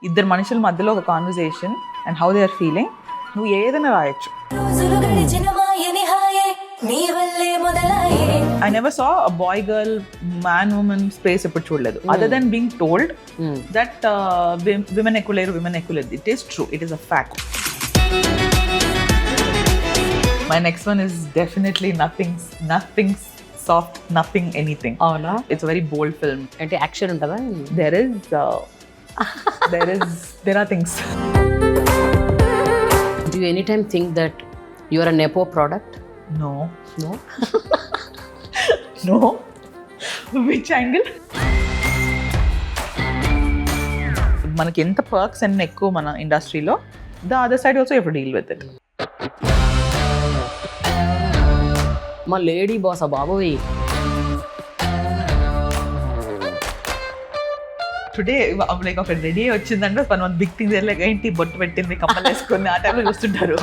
ఇద్దరు మనుషుల మధ్యలో ఒక conversation and how they are feeling, నువ్వు ఏదైనా రాయొచ్చు. I never saw a boy girl man woman space ఎప్పుడు చూడలేదు. Other than being told that women ఎక్కులేరు, women ఎక్కులేరు. It is true, it is a fact. My next one is definitely nothing soft, nothing anything. అవునా? It's a very bold film. అంటే action ఉంటుందా? There are things. Do you anytime think that you are a Nepo product? No. No? Which angle? మనకి ఎంత perks అన్ని ఎక్కువ మన ఇండస్ట్రీలో, the other side also you have to deal with it. మా lady boss బాబోయ్. Today like ఒక ready వచ్చిందంటే వన్ బిగ్ థింగ్ లైక్ ఏంటి బొట్టు పెట్టింది, కమ్మలు వేసుకుంది, ఆ టైంలో చూస్తుంటారు.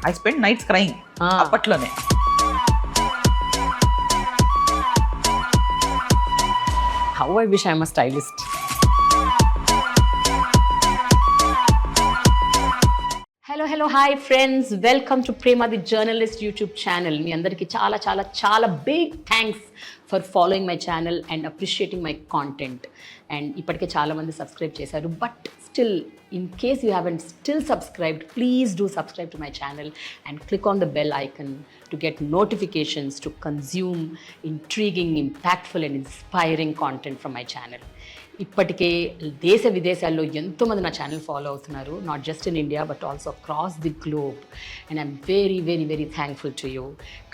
ఐ స్పెండ్ నైట్స్ క్రైయింగ్ అప్పట్లోనే. How I wish I am a stylist. Hello, hi friends. Welcome to Prema the Journalist YouTube channel. మీ అందరికీ చాలా చాలా చాలా big thanks for following my channel and appreciating my content. And ఇప్పటికే చాలా మంది subscribe చేశారు, but still in case you haven't still subscribed, please do subscribe to my channel and click on the bell icon to get notifications to consume intriguing, impactful and inspiring content from my channel. ఇప్పటికే దేశ విదేశాల్లో ఎంతోమంది నా channel follow అవుతున్నారు, not just in India but also across the globe. And I'm very very very thankful to you.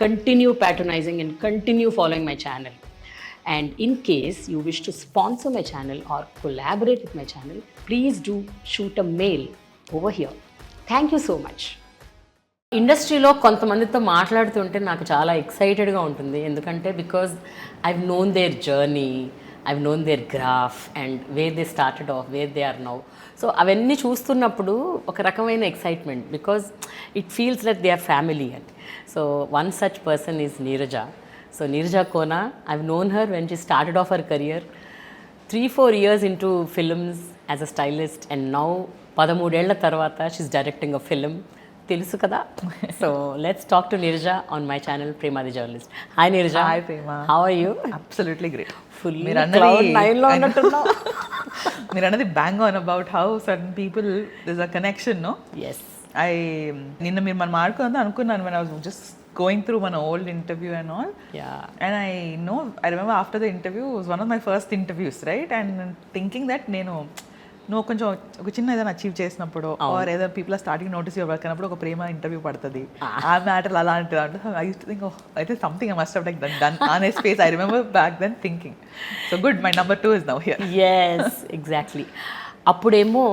Continue patronizing and continue following my channel. And in case you wish to sponsor my channel or collaborate with my channel, please do shoot a mail over here. Thank you so much. ఇండస్ట్రీలో కొంతమందితో మాట్లాడుతుంటే నాకు చాలా ఎక్సైటెడ్గా ఉంటుంది, ఎందుకంటే because I've known their journey, I've known their graph and where they started off, where they are now. So అవన్నీ చూస్తున్నప్పుడు ఒక రకమైన excitement, because it feels like they are family. And so one such person is Neeraja. So Neeraja Kona, I've known her when she started off her career 3-4 years into films as a stylist, and now 13 ఏళ్ల తర్వాత she's directing a film, Telusu Kada. So let's talk to Neeraja on my channel Prema the Journalist. Hi Neeraja. Hi Prema. How are you? Absolutely great. Fully cloud nine లో ఉన్నట్టున్నావు. మీరు అన్నది bang on about how certain people there's a connection, no? Yes. నిన్న మీరు మనం ఆడుకుందాం అనుకున్నాను when I was just going through my old interview and all. Yeah. And I remember after the interview, it was one of my first interviews, right? And thinking that నువ్వు కొంచెం ఒక చిన్న ఏదైనా అచీవ్ చేసినప్పుడు ఆర్ ఏదో people are starting notice your work అన్నప్పుడు ఒక ప్రేమ ఇంటర్వ్యూ పడుతుంది, ఆ మ్యాటర్ అలాంటిది అంటే ఐ యూస్ టు థింక్ అయితే something I must have like done on a space. I remember back then thinking. So good, my number 2 is now here. Yes, exactly. అప్పుడేమో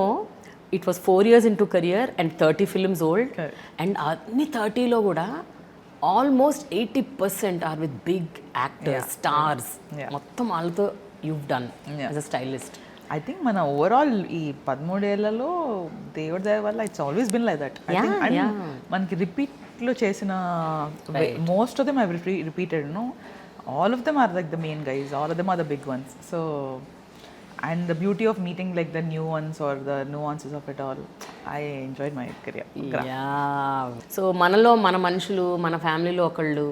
it was 4 years into career and 30 films old. And అన్ని 30లో కూడా almost 80% are with big actors, stars. మొత్తం వాళ్ళతో you've done as a stylist. I think మన overall ఈ 13 ఏళ్లలో దేవుడి దయ వల్ల it's always been like that. I think and మనకి రిపీట్లో చేసిన most of them I repeated, no all of them are like the main guys, all of them are the big ones. So and the beauty of meeting like the new ones or the nuances of it all, I enjoyed my career. Yeah. So మనలో మన మనుషులు, మన ఫ్యామిలీలో ఒకళ్ళు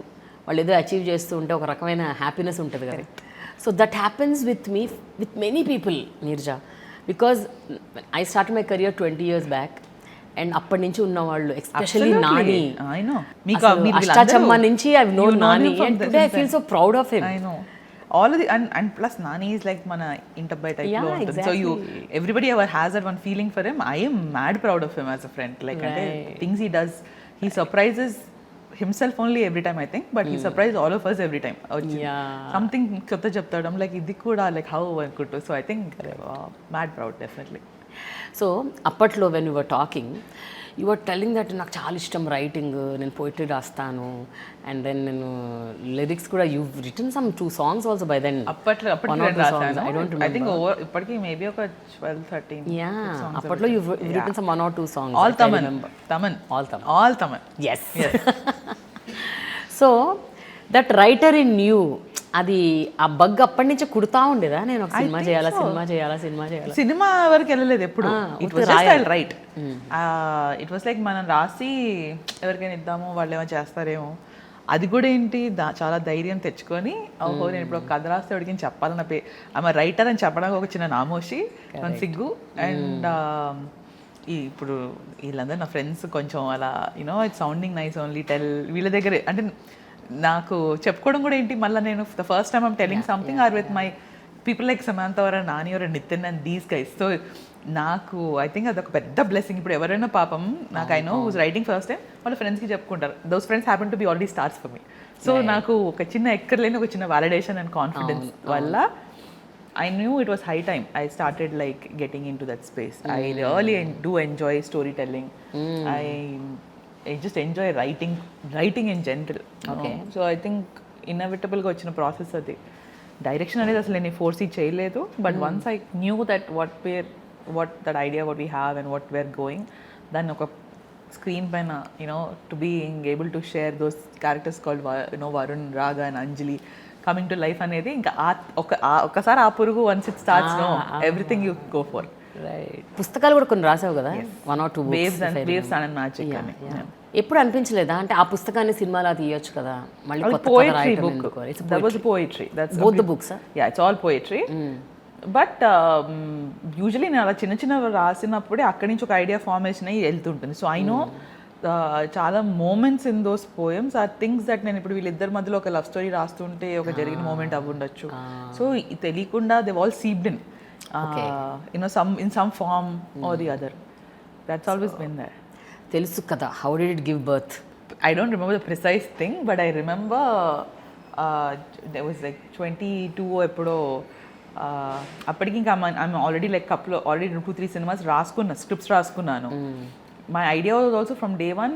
వాళ్ళు ఏదో achieve చేస్తూ ఉంటే ఒక రకమైన హ్యాపీనెస్ ఉంటుంది కదా. So that happens with me, with many people Neeraja, because I start my career 20 years back. And అప్పటి నుంచి ఉన్నవాళ్ళు ఎస్పెషల్లీ నాని, అష్టాచమ్మ నుంచి I know Nani, and today I feel so proud of him. I know all of the and plus Nani is like mana interby type lo untundi. Exactly. So everybody ever has that one feeling for him. I am mad proud of him as a friend, like ante things he does, he surprises himself only every time I think, but he surprises all of us every time. Something kotta cheptadam like idi kuda like how I could do. So I think mad proud definitely. So అప్పట్లో when you were talking, you were telling that నాకు చాలా ఇష్టం writing, నేను poetry రాస్తాను, and then నేను lyrics కూడా you written some 2 songs also by then. అప్పట్లో I don't remember. I think ఇప్పటికి మేబీ ఒక 12-13. యా, అప్పట్లో you written some 1 or 2 songs. All Thaman. Yes. So that writer in you, అది ఆ బగ్ అప్పటి నుంచి కుడుతా ఉండేదా, నేను ఒక సినిమా చేయాలా సినిమా వరకు వెళ్ళలేదు ఎప్పుడు. It was just I right. It was like మనం రాసి ఎవరికైనా ఇద్దాము వాళ్ళు ఏమో చేస్తారేమో. అది కూడా ఏంటి చాలా ధైర్యం తెచ్చుకొని ఓహో నేను ఇప్పుడు ఒక కథ రాస్తే ఎవరికి చెప్పాలన్న ఆమె రైటర్ అని చెప్పడానికి ఒక చిన్న నామోషి మన సిగ్గు. అండ్ ఇప్పుడు వీళ్ళందరూ నా ఫ్రెండ్స్ కొంచెం అలా you know it sounding nice only tell వీళ్ళ దగ్గరే అంటే నాకు చెప్పుకోవడం కూడా ఏంటి మళ్ళీ నేను the first time I'm telling something or with my people like Samantha or Nani or Nithiin and these guys. So నాకు ఐ థింక్ అదొక పెద్ద బ్లెస్సింగ్. ఇప్పుడు ఎవరైనా పాపం నాకు I know who's writing first time వాళ్ళ ఫ్రెండ్స్కి చెప్పుకుంటారు. Those friends happen to be already stars for me. So నాకు ఒక చిన్న ఎక్కర్లేని ఒక చిన్న వ్యాలిడేషన్ అండ్ కాన్ఫిడెన్స్ వల్ల I knew it was high time I started like getting into that space. I really do enjoy storytelling. I just enjoy writing in general. Okay. So I think inevitable ga vachina process adi. Direction అనేది అసలు నేను force చేయలేదు. But once I knew that what that idea what we have and what we're going, దాన్ని ఒక screen పైన you know to being able to share those characters called you know Varun, Raga and Anjali coming to life అనేది ఇంకా ఒకసారి ఆ పురుగు once it starts no everything you go for. Right. పుస్తకాలు కూడా కొన్ని రాసావు కదా, 1 or 2 వేవ్స్ అండ్ మ్యాజిక్ అని. ఎప్పుడు అనిపించలేదా అంటే ఆ పుస్తకాన్ని సినిమాలా తీయొచ్చు కదా మళ్ళీ కొత్త poetry book. That was poetry. That's both the books. Yeah it's all poetry. But usually నేను అలా చిన్న రాసినప్పుడే అక్కడి నుంచి ఒక ఐడియా ఫార్మేషన్ అయ్యి వెళ్తుంటుంది. సో ఐ నో చాలా moments in those poems or things that నేను ఇప్పుడు వీళ్ళిద్దరి మధ్యలో ఒక లవ్ స్టోరీ రాస్తుంటే ఒక జరిగిన మూమెంట్ అవి ఉండొచ్చు. సో తెలియకుండా they all seeped in in some form or the other. That's always been there. Telusu Kada, how did it give birth? I don't remember the precise thing, but I remember there was like 22 ఎప్పుడో అప్పటికి ఇంకా I'm already like already 2-3 cinemas scripts రాసుకున్నాను. My idea was also from day one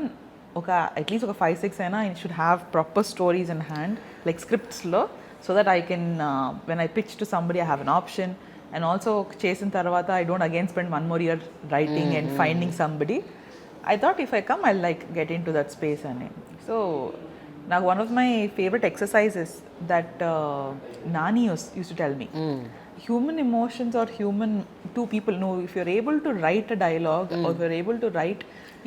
at least 5-6 అయినా I should have proper stories in hand like scripts లో, so that I can when I pitch to somebody I have an option. And also చేసిన తర్వాత I don't again spend 1 more year writing and finding somebody. I thought if I come I'll like get into that space. And so now one of my favorite exercises that Nani used to tell me, human emotions or two people know if you're able to write a dialogue or if you're able to write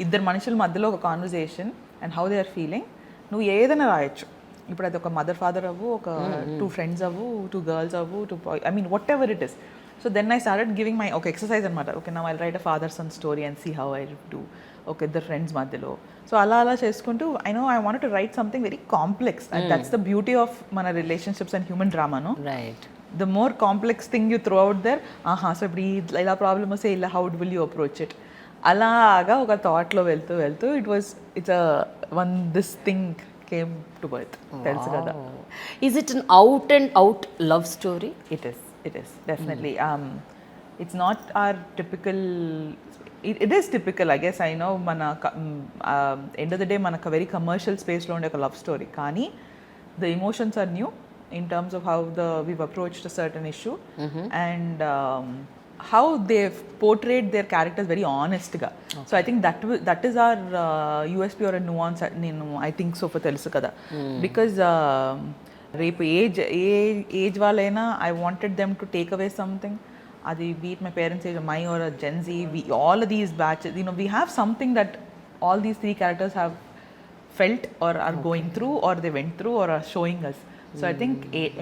ఇద్దరు మనుషుల మధ్యలో ఒక conversation and how they are feeling, నువ్వు ఏదైనా రాయొచ్చు. ఇప్పుడు అది ఒక మదర్ ఫాదర్ అవ్వు, ఒక 2 ఫ్రెండ్స్ అవ్వు, 2 గర్ల్స్ అవ్వు, 2 I mean whatever it is. So then I started giving my exercise అనమాట. Okay, now I'll write a father son story and see how I do. Okay, ఇద్దరు ఫ్రెండ్స్ మధ్యలో. So అలా చేసుకుంటూ I know I wanted to write something very complex. And that's the beauty of మన relationships and human drama, no? Right. The more complex thing you throw out there, so ఇప్పుడు ఇలా problem వస్తే ఇలా how will you approach it? అలాగా ఒక థాట్లో వెళ్తూ it's a this thing came to birth. Telusu Kada. Is it an out and out love story? It is definitely. It's not our typical. It is typical, I guess. I know mana end of the day manaka very commercial space lo unde oka love story kani the emotions are new in terms of how we've approached a certain issue. And how they've portrayed their characters very honest ga. So I think that is our USP or a nuance I think so for Telusu Kada. Because రేపు age వాళ్ళైనా I wanted them to take away something. అది be it my parents age or my or a Gen Z, all of these batches, we have something that all these 3 characters have felt or are going through or they went through or are showing us. So I think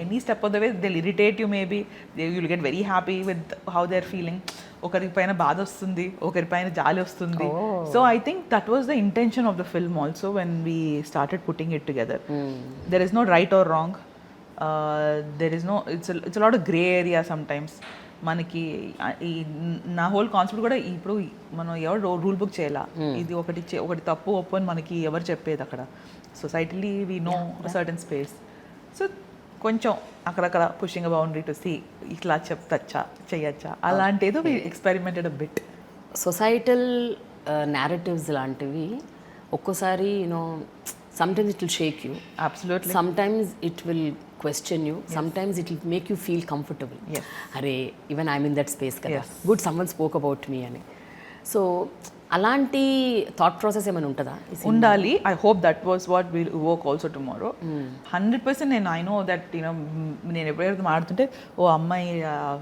any step of the way they'll irritate you, maybe you'll get very happy with how they're feeling. ఒకరి పైన బాధ వస్తుంది, ఒకరి పైన జాలి వస్తుంది. So I think that was the intention of the film also when we started putting it together. There is no right or wrong. There is no it's a lot of gray area sometimes. మనకి నా whole concept కూడా ఇప్పుడు మనం ఎవరు rule book చేయాలా, ఇది ఒకటి తప్పు ఒప్పు అని మనకి ఎవరు చెప్పేది అక్కడ. Societally we know certain space. So కొంచెం అక్కడక్కడ పుషింగ్ బౌండరీ టు సీ ఇట్లా చెప్తచ్చా చెయ్యచ్చా అలాంటిదో we experimented a bit. Societal narratives లాంటివి ఒక్కోసారి sometimes it will shake you. Absolutely. Sometimes it will question you. Yes. Sometimes it will make you feel comfortable. Yes. Arey, even I'm in that space kada. Yes. Good, someone spoke about me ani. So అలాంటి thought process ఏమైనా ఉంటుందా? ఉండాలి. I hope that was what will work also tomorrow. 100% నేను I know that నేను ఎప్పుడైతే మాడుతుంటే ఓ అమ్మాయి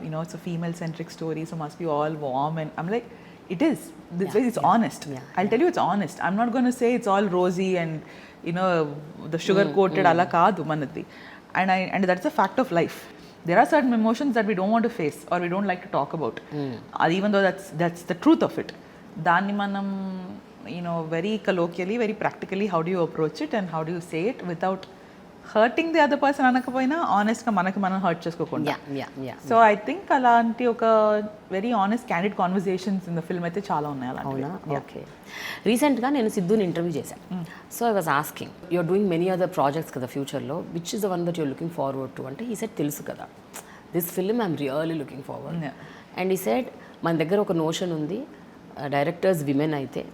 it's a female centric story, so must be all warm and I'm like it is this way. It's honest. I'll tell you it's honest. I'm not going to say it's all rosy and the sugar coated ala kaadu manadi, and that's a fact of life. There are certain emotions that we don't want to face or we don't like to talk about, even though that's the truth of it. Danni manam very colloquially, very practically, how do you approach it and how do you say it without hurting the other person అనకపోయినా ఆనెస్ట్గా మనకి మనం hurt చేసుకోకుండా. So I think అలాంటి ఒక very honest candid conversations in the film అయితే చాలా ఉన్నాయి అలాంటివి. ఓకే. రీసెంట్గా నేను సిద్ధుని ఇంటర్వ్యూ చేశాను. So I was asking, you're doing many other projects కదా ఫ్యూచర్లో, which is the one that you're looking forward to అంటే, ఈ సెట్ తెలుసు కదా, this film I'm really looking forward. And ఈ సెట్ మన దగ్గర ఒక నోషన్ ఉంది, డైరెక్టర్స్ విమెన్ అయితే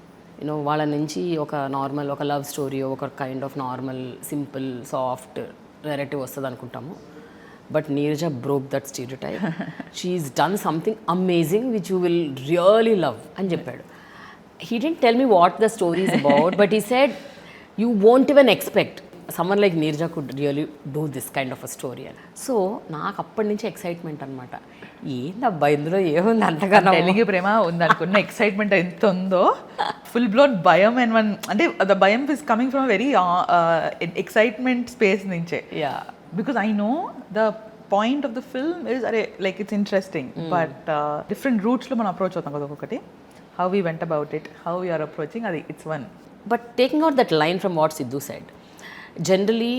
వాళ్ళ నుంచి ఒక నార్మల్ ఒక లవ్ స్టోరీ, ఒక kind of normal simple soft narrative వస్తుంది అనుకుంటాము. But Neeraja broke that stereotype. She's done something amazing which you will really love అని చెప్పాడు. He didn't tell me what the story is about, but he said you won't even expect someone like Neeraja could really do this kind of a story. So నాకు అప్పటి నుంచి excitement అనమాట, ఏందబ్బా ఇందులో ఏముంది అంతగా తెలుగు ప్రేమ ఉందనుకున్న ఎక్సైట్మెంట్ ఎంత ఉందో, ఫుల్ బ్లోన్ భయం. అండ్ వన్ అంటే ద భయం is coming from very excitement space నుంచే. Because I know the point of the film is అరే like it's interesting, but different రూట్స్లో మనం అప్రోచ్ అవుతాం కదా ఒక్కొక్కటి. How we went about it, how we're approaching, అది it's one. But taking out that line from what Sidhu said, generally,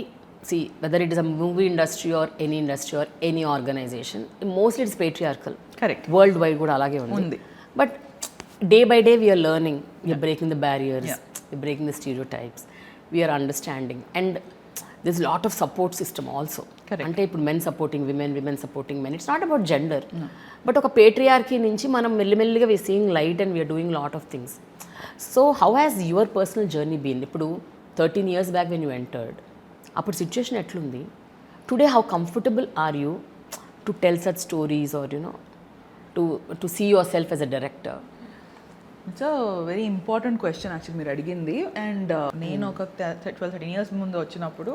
see, whether it is a movie industry or any industry or any organization, mostly it's patriarchal. Correct. Worldwide kuda alage undi. But day by day we are learning, we are breaking the barriers, we are breaking the stereotypes, we are understanding, and there's a lot of support system also. Ante ippudu men supporting women, women supporting men. It's not about gender, but oka patriarchy nunchi manam mellimelliga we are seeing light and we are doing lot of things. So how has your personal journey been? Ippudu 13 years back when you entered, అప్పుడు situation ఎట్లుంది? Today how comfortable are you to tell such stories or to see yourself as a director? It's a very important question actually మీరు అడిగింది. And నేను ఒక 12-13 years ముందు వచ్చినప్పుడు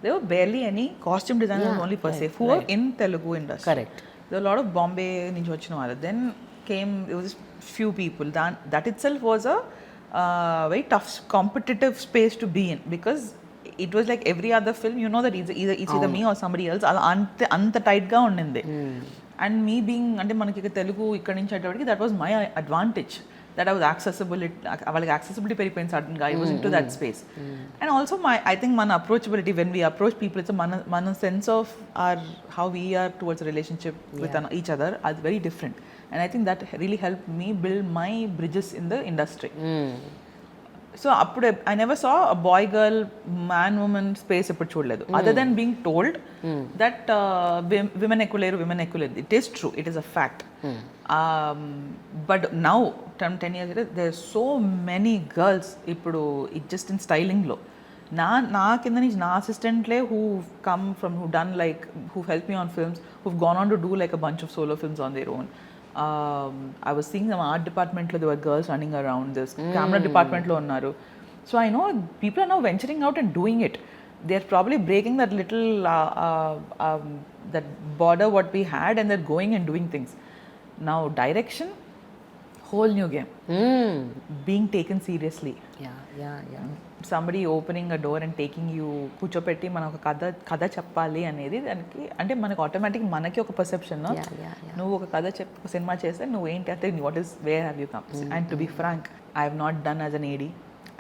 there were barely any costume designers only per se who were in Telugu industry. Correct. There were a lot of Bombay నుంచి వచ్చిన వాళ్ళు. Then came, it was few people. That itself was a very tough competitive space to be in, because it was like every other film, that it's either me or somebody else. అలా అంత టైట్గా ఉండింది. And me being అంటే మనకి తెలుగు ఇక్కడ నుంచి అయ్యేటప్పటికి that was my advantage, that I was accessible. వాళ్ళకి యాక్సెసిబిలిటీ పెరిగిపోయింది సడన్గా. I was in to that space. And also I think మన approachability, when we approach people, it's మన sense of or how we're towards relationship with each other, అది very different. And I think that really helped me build my bridges in the industry. So I never saw a boy girl man woman space eppudu chodaledu, other than being told that women ekkuleru. It is true, it is a fact. But now 10 years later, there are so many girls ippudu just in styling lo. నా కింద నుంచి నా అసిస్టెంట్లే who come from, who done like, who helped me on films, who've gone on to do like a bunch of solo films on their own. I was seeing some art department lo there were girls running around, this camera department lo unnaru. So I know people are now venturing out and doing it. They're probably breaking that little that border what we had, and they're going and doing things. Now direction, whole new game. Being taken seriously. Yeah. Somebody opening a door and taking you, కూర్చోపెట్టి మనం ఒక కథ చెప్పాలి అనేది, దానికి అంటే మనకు automatic మనకి ఒక పర్సెప్షన్, నువ్వు ఒక కథ ఒక సినిమా చేస్తే నువ్వు ఏంటి అంటే what is, where have you come. And to be frank, I have not done as an AD.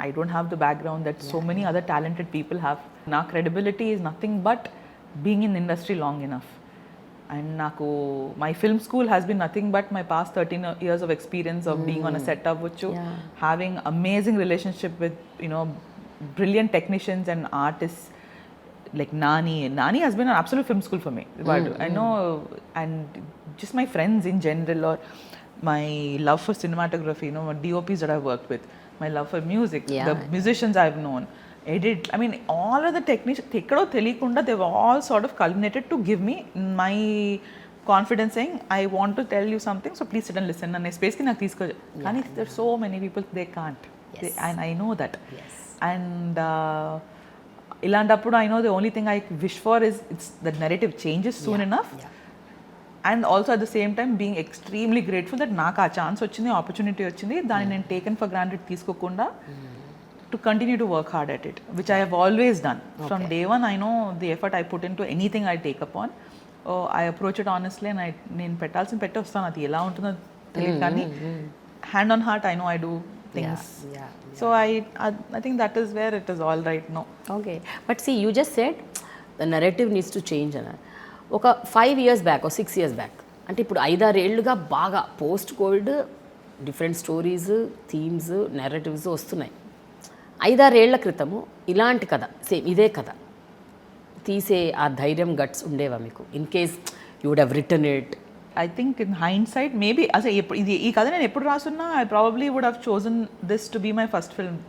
I don't have the background that so many other talented people have. Na credibility is nothing but being in the industry long enough. And my film school has been nothing but my past 13 years of experience of being on a set of having amazing relationship with brilliant technicians and artists like Nani. Nani has been an absolute film school for me. But I know, and just my friends in general, or my love for cinematography, DOPs that I've worked with, my love for music, the musicians I've known, all of the technicians, ekkado teliyakunda, they've all sort of culminated to give me my confidence saying I want to tell you something so please sit and listen అనే స్పేస్కి నాకు తీసుకో. కానీ there so many people they can't and I know that. అండ్ ఇలాంటప్పుడు I know the only thing I wish for is it's that narrative changes soon enough. And also at the same time being extremely grateful that నాకు ఆ chance వచ్చింది, opportunity వచ్చింది, దాన్ని నేను taken for granted తీసుకోకుండా to continue to work hard at it, which I have always done. From day one, I know the effort I put into anything I take upon. I approach it honestly and నేను పెట్టాల్సిన పెట్టి వస్తాను. అది ఎలా ఉంటుందో తెలియదు కానీ hand on heart I know I do things. So I think that is where it is all right now. Okay, but see, you just said the narrative needs to change అన్న. ఒక 5 years back or 6 years back అంటే ఇప్పుడు 5-6 ఏళ్ళుగా బాగా post Covid different stories, themes, narratives వస్తున్నాయి. 5-6 ఏళ్ల క్రితము ఇలాంటి కథ, సేమ్ ఇదే కథ తీసే ఆ ధైర్యం, గట్స్ ఉండేవా మీకు? In case you would have written it. I think in hindsight maybe అసలు ఈ కథ నేను ఎప్పుడు రాసున్నా I probably would have chosen this to be my first film.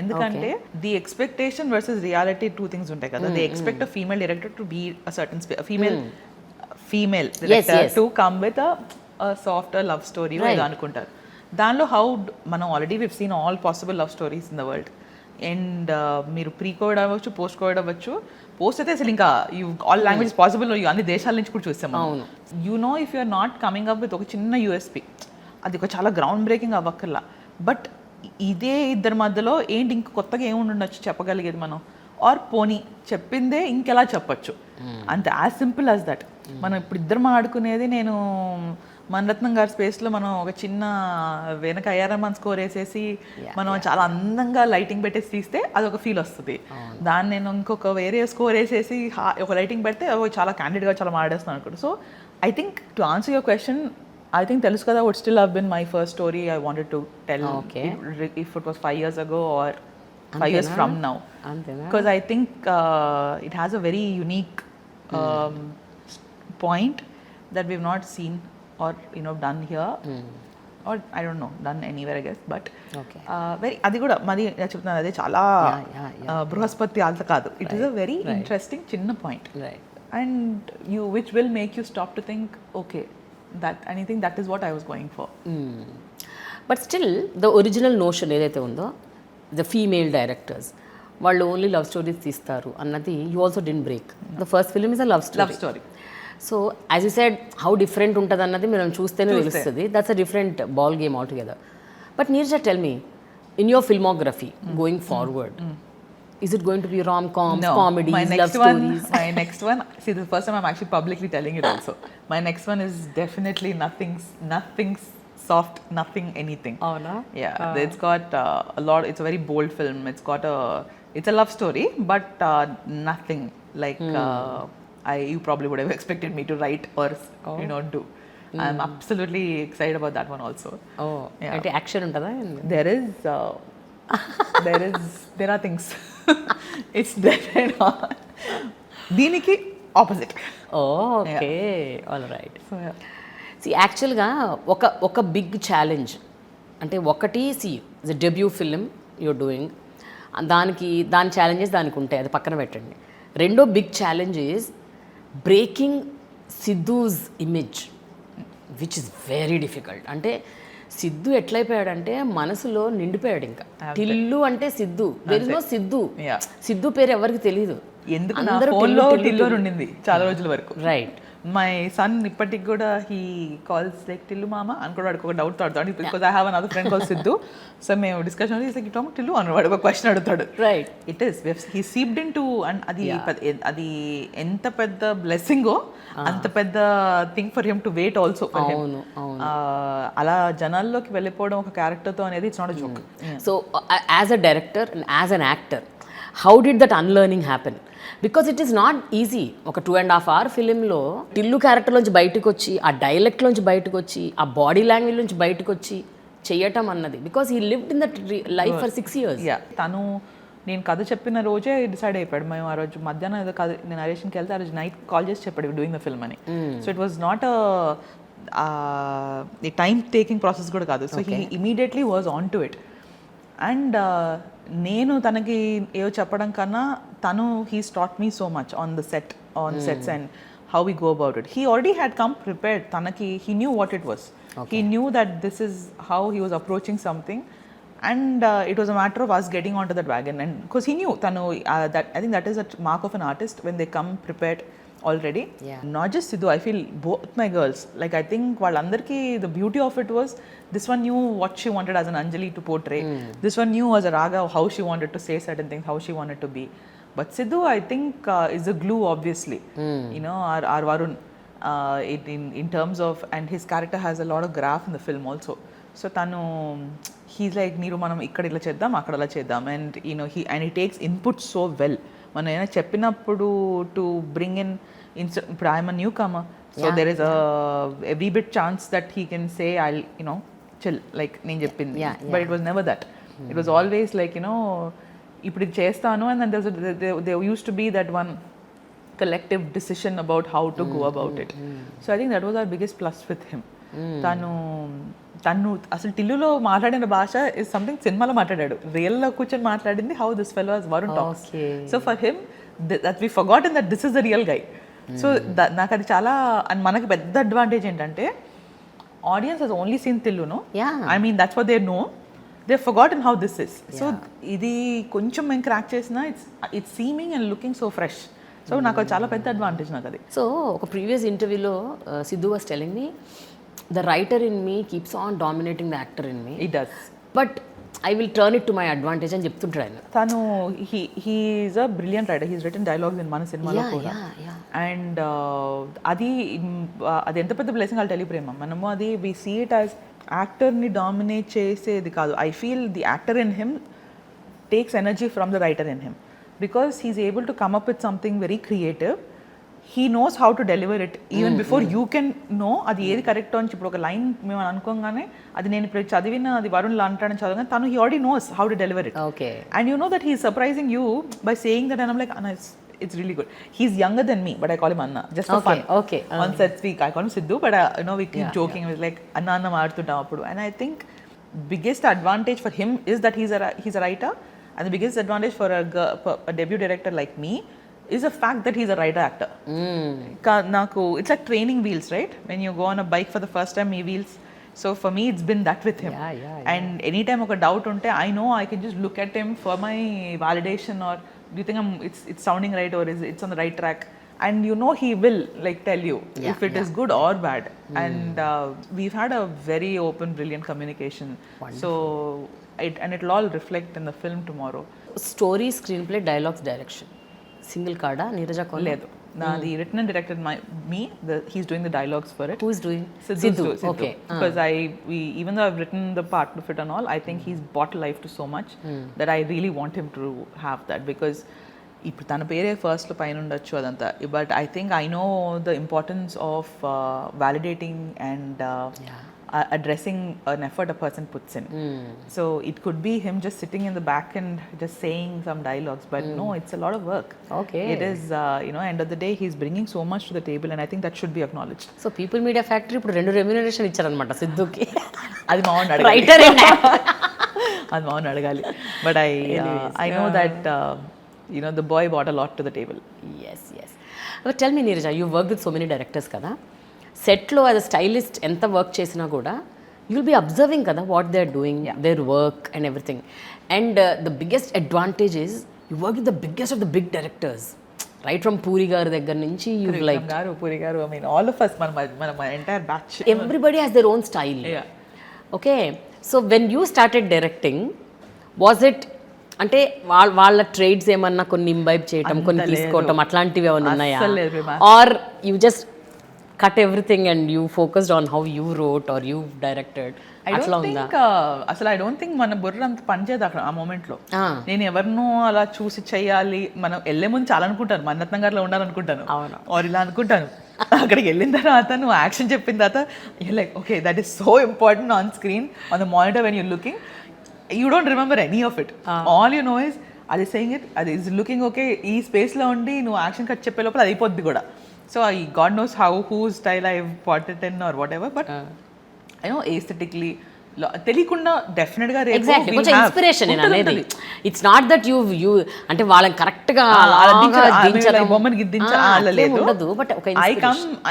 ఎందుకంటే the expectation versus reality 2 things ఉంటాయి కదా. They expect a female director to be a certain female director to come with a soft love story ఏదో అనుకుంటారు. దానిలో మనం already we've seen all possible love stories in the world. And మీరు pre Covid అవ్వచ్చు, post Covid అవ్వచ్చు. Post అయితే అసలు ఇంకా ఆల్ లాంగ్వేజ్ పాసిబుల్ అన్ని దేశాల నుంచి కూడా చూస్తాము. You know if you're not coming up with ఒక చిన్న యూఎస్పీ, అది ఒక చాలా గ్రౌండ్ బ్రేకింగ్ అవ్వక్కర్లా. బట్ ఇదే ఇద్దరి మధ్యలో ఏంటి ఇంక కొత్తగా ఏముండొచ్చు చెప్పగలిగేది మనం, ఆర్ పోనీ చెప్పిందే ఇంకెలా చెప్పచ్చు, అంతే. As simple as that. మనం ఇప్పుడు ఇద్దరు ఆడుకునేది, నేను మణరత్నం గారి స్పేస్లో మనం ఒక చిన్న వెనక అయ్యారమ్మన్ స్కోర్ వేసేసి మనం చాలా అందంగా లైటింగ్ పెట్టేసి తీస్తే అదొక ఫీల్ వస్తుంది. దాన్ని నేను ఇంకొక వేరే స్కోర్ వేసేసి ఒక లైటింగ్ పెడితే చాలా క్యాండిడ్గా చాలా మాట్లాడేస్తున్నాను అనుకుంటా. So I think to answer your question, I think Telusu Kada would still have been my first story I wanted to tell. Okay. If it was 5 years ago or 5 years from now. Because I think it has a very unique point that we've not seen or done here. Or I don't know, done anywhere I guess. But very అది కూడా మరి చెప్తున్నాను, అదే చాలా బృహస్పతి అంత కాదు. It is a very interesting చిన్న point. Right. And which will make you stop to think, okay, that anything that is what I was going for. But still the original notion ఏదైతే ఉందో, the female directors వాళ్ళు only love stories తీస్తారు అన్నది you also didn't break. The first film is a love story. So as you said, how different ఉంటుంది అన్నది మనం చూస్తేనే తెలుస్తుంది. That's a different ball game altogether. But Neeraja, tell me, in your filmography going forward, is it going to be rom-coms, comedies, love stories? My next one, see, the first time I'm actually publicly telling it also. My next one is definitely nothing soft, nothing anything. Oh no? Yeah, it's got a lot. It's a very bold film. It's a love story, but nothing like you probably would have expected me to write or do. I'm absolutely excited about that one also. Oh, yeah. Ante action untada? There are things. It's definitely not. దీనికి opposite. Okay, all right. యాక్చువల్గా ఒక big challenge అంటే ఒకటి the debut film you're doing, దాని challenges దానికి ఉంటాయి, అది పక్కన పెట్టండి. రెండో big challenge is breaking Siddhu's image, which is very difficult. అంటే సిద్ధు ఎట్లయిపోయాడంటే మనసులో నిండిపోయాడు. ఇంకా టిల్లు అంటే Siddhu, there is no Siddhu పేరు ఎవరికి తెలియదు. టిల్లు ఉండింది చాలా రోజుల వరకు. రైట్. మై సన్ ఇప్పటికి కూడా హీ కాల్స్ లైక్ టిల్లు మామ అనుకోవడానికి ఒక డౌట్ తాడుతాడు. Because I have another friend call Siddhu. So మేము డిస్కషన్ టిల్లు అన్నవాడు ఒక క్వశ్చన్ అడుగుతాడు. Right. It is he seeped in to, and అది ఎంత పెద్ద బ్లెస్సింగో అంత పెద్ద thing for him to wait also. అలా జనాల్లోకి వెళ్ళిపోవడం ఒక క్యారెక్టర్తో అనేది it's not a joke. So as a director and as an actor, how did that unlearning happen? Because it is not easy. ఒక 2.5 hour ఫిలింలో టిల్లు క్యారెక్టర్లోంచి బయటకు వచ్చి, ఆ డైలెక్ట్లోంచి బయటకు వచ్చి, ఆ బాడీ లాంగ్వేజ్ నుంచి బయటకు వచ్చి చేయటం అన్నది, because he lived in that life for 6 years. తను నేను కథ చెప్పిన రోజే డిసైడ్ అయిపోయాడు. మేము ఆ రోజు మధ్యాహ్నం ఏదో కథ నేను నరేషన్కి వెళ్తే ఆ రోజు నైట్ కాల్ చేసి చెప్పాడు డూయింగ్ ద ఫిల్మ్ అని. So it was not time taking process కూడా కాదు. So he immediately was on to it. And నేను తనకి ఏవో చెప్పడం కన్నా తను he's taught me so much on the sets and how we go about it. He already had come prepared. Tanaki, he knew what it was. He knew that this is how he was approaching something, and it was a matter of us getting onto that wagon. And because he knew, that I think that is a mark of an artist when they come prepared already. Not just Sidhu, I feel both my girls. Like I think వాళ్ళందరికీ the beauty of it was this one knew what she wanted as an Anjali to portray. This one knew as a Raga how she wanted to say certain things, how she wanted to be. But Sidhu, I think, is a glue, obviously. You know, our Varun, in terms of, and his character has a lot of graph in the film also. So he's like, Neeru manam ikkada ila cheddam, akkada ila cheddam, and you know, he takes input so well. మనం ఏమైనా చెప్పినప్పుడు to bring in, ఇప్పుడు I'm a newcomer, so there is a every bit chance that he can say, I'll, you know, chill, like నేను చెప్పింది. But it was never that. It was always like, you know, ఇప్పుడు ఇది చేస్తాను, and then there used to be that one collective decision about how to go about it. So I think that was our biggest plus with him. తను అసలు టిల్లులో మాట్లాడిన భాష is something సినిమాలో మాట్లాడాడు, రియల్లో కూర్చొని మాట్లాడింది how this fellow has Varun talks. So for him that we forgotten that this is the real guy. So నాకు అది చాలా, అండ్ మనకి పెద్ద అడ్వాంటేజ్ ఏంటంటే ఆడియన్స్ హస్ ఓన్లీ సీన్ తిల్లును. I mean that's what they know, they forgotten how this is. So ఇది కొంచెం మేము క్రాక్ చేసినా it's seeming and looking so fresh. So నాకు అది చాలా పెద్ద అడ్వాంటేజ్ నాకు అది. సో ఒక ప్రీవియస్ ఇంటర్వ్యూలో Siddhu was telling me, the writer in me keeps on dominating the actor in me. It does. But I will turn it to my advantage అని చెప్తుంటాడు ఆయన. తను he is a brilliant writer. He's written dialogues in మన సినిమాలో కూడా. And అది ఎంత పెద్ద బ్లెస్సింగ్, I'll tell you ప్రేమ. మనము అది we see it as యాక్టర్ని డామినేట్ చేసేది కాదు. I feel the actor in him takes energy from the writer in him, because he's able to come up with something very creative. He knows how to deliver it even before you can know అది ఏది correct అని. ఇప్పుడు ఒక line మేము అనుకోగానే అది నేను ఇప్పుడు చదివిన అది వరుణ్ లా అంటాడని చదవగానే తను he already knows how to deliver it. And you know that he's surprising you by saying that, and I'm like, Anna, it's really good. He's younger than me, but I call him Anna just for fun. On set speak I call him Sidhu, but you know, we keep joking. It was like Anna మాడుతుంటాం అప్పుడు. And I think biggest advantage for him is that he's a writer, and the biggest advantage for a debut director like me is the fact that he's a writer actor. It's like training wheels, right? When you go on a bike for the first time, he wheels. So for me, it's been that with him. And anytime oka doubt unte, I know I can just look at him for my validation, or do you think it's sounding right, or is it's on the right track? And you know, he will like tell you if it is good or bad. And we've had a very open, brilliant communication. Wonderful. So it'll all reflect in the film tomorrow. Story, screenplay, dialogues, direction. Single Kada, Neeraja Kona? Ledu. The written and directed he's doing the dialogues for it. Who is doing? Sidhu. Okay. Because even though I've written the part of it and all, I think he's brought life to so much that I really want him to have that, because ఇప్పుడు తన పేరే ఫస్ట్లో పైన ఉండొచ్చు అదంతా, but I think I know the importance of validating and addressing an effort a person puts in. So it could be him just sitting in the back and just saying some dialogues, but no, it's a lot of work. It is, you know, end of the day, he's bringing so much to the table, and I think that should be acknowledged. So People Media Factory ఇప్పుడు 2 remuneration ఇచ్చారన్నమాట సిద్ధుకి. అది మా అడగాలి, writer and అది మా అడగాలి. But I know that you know, the boy brought a lot to the table. Yes. But tell me, Neeraja, you worked with so many directors కదా, సెట్లో as a stylist ఎంత work చేసినా కూడా you will be observing కదా what they are doing, their work and everything. And the biggest advantage is you work with the biggest of the big directors, right from Puri గారి దగ్గర నుంచి you like Puri గారు, I mean all of us, మన entire batch, everybody has their own style. Okay, so when you started directing, was it అంటే వాళ్ళ trades ఏమన్నా కొన్ని imbibe చేయటం, కొన్ని తీసుకోవటం, అట్లాంటివి ఏమన్నా ఉన్నాయా, or you just cut everything and you focused on how you wrote or you directed? I don't think మన బుర్ర అంత పనిచేయదు అక్కడ ఆ మూమెంట్లో. నేను ఎవరినో అలా చూసి చెయ్యాలి, మనం వెళ్ళే ముందు చాలా అనుకుంటాను, మన్నత్నం గారిలో ఉండాలనుకుంటాను, ఆర్ ఇలా అనుకుంటాను. అక్కడికి వెళ్ళిన తర్వాత నువ్వు యాక్షన్ చెప్పిన తర్వాత you like, okay, that is so important on screen, on the monitor when you looking, you don't remember any of it. All you know is అది సేయింగ్ ఇట్, అది ఈజ్ లుకింగ్ ఓకే. ఈ స్పేస్లో ఉండి నువ్వు action cut చెప్పే లోపల అది అయిపోద్ది కూడా. So God knows whose style I've brought it in or whatever, but I know aesthetically తెలియకుండా డెఫినెట్ గా ఎగ్జాక్ట్లీ కొంచెం ఇన్స్పిరేషన్ నేను అనేది. ఇట్స్ నాట్ దట్ యూ అంటే వాళ్ళని కరెక్ట్ గా బొమ్మని గిద్దించలేదు ఉండదు. బట్ ఒక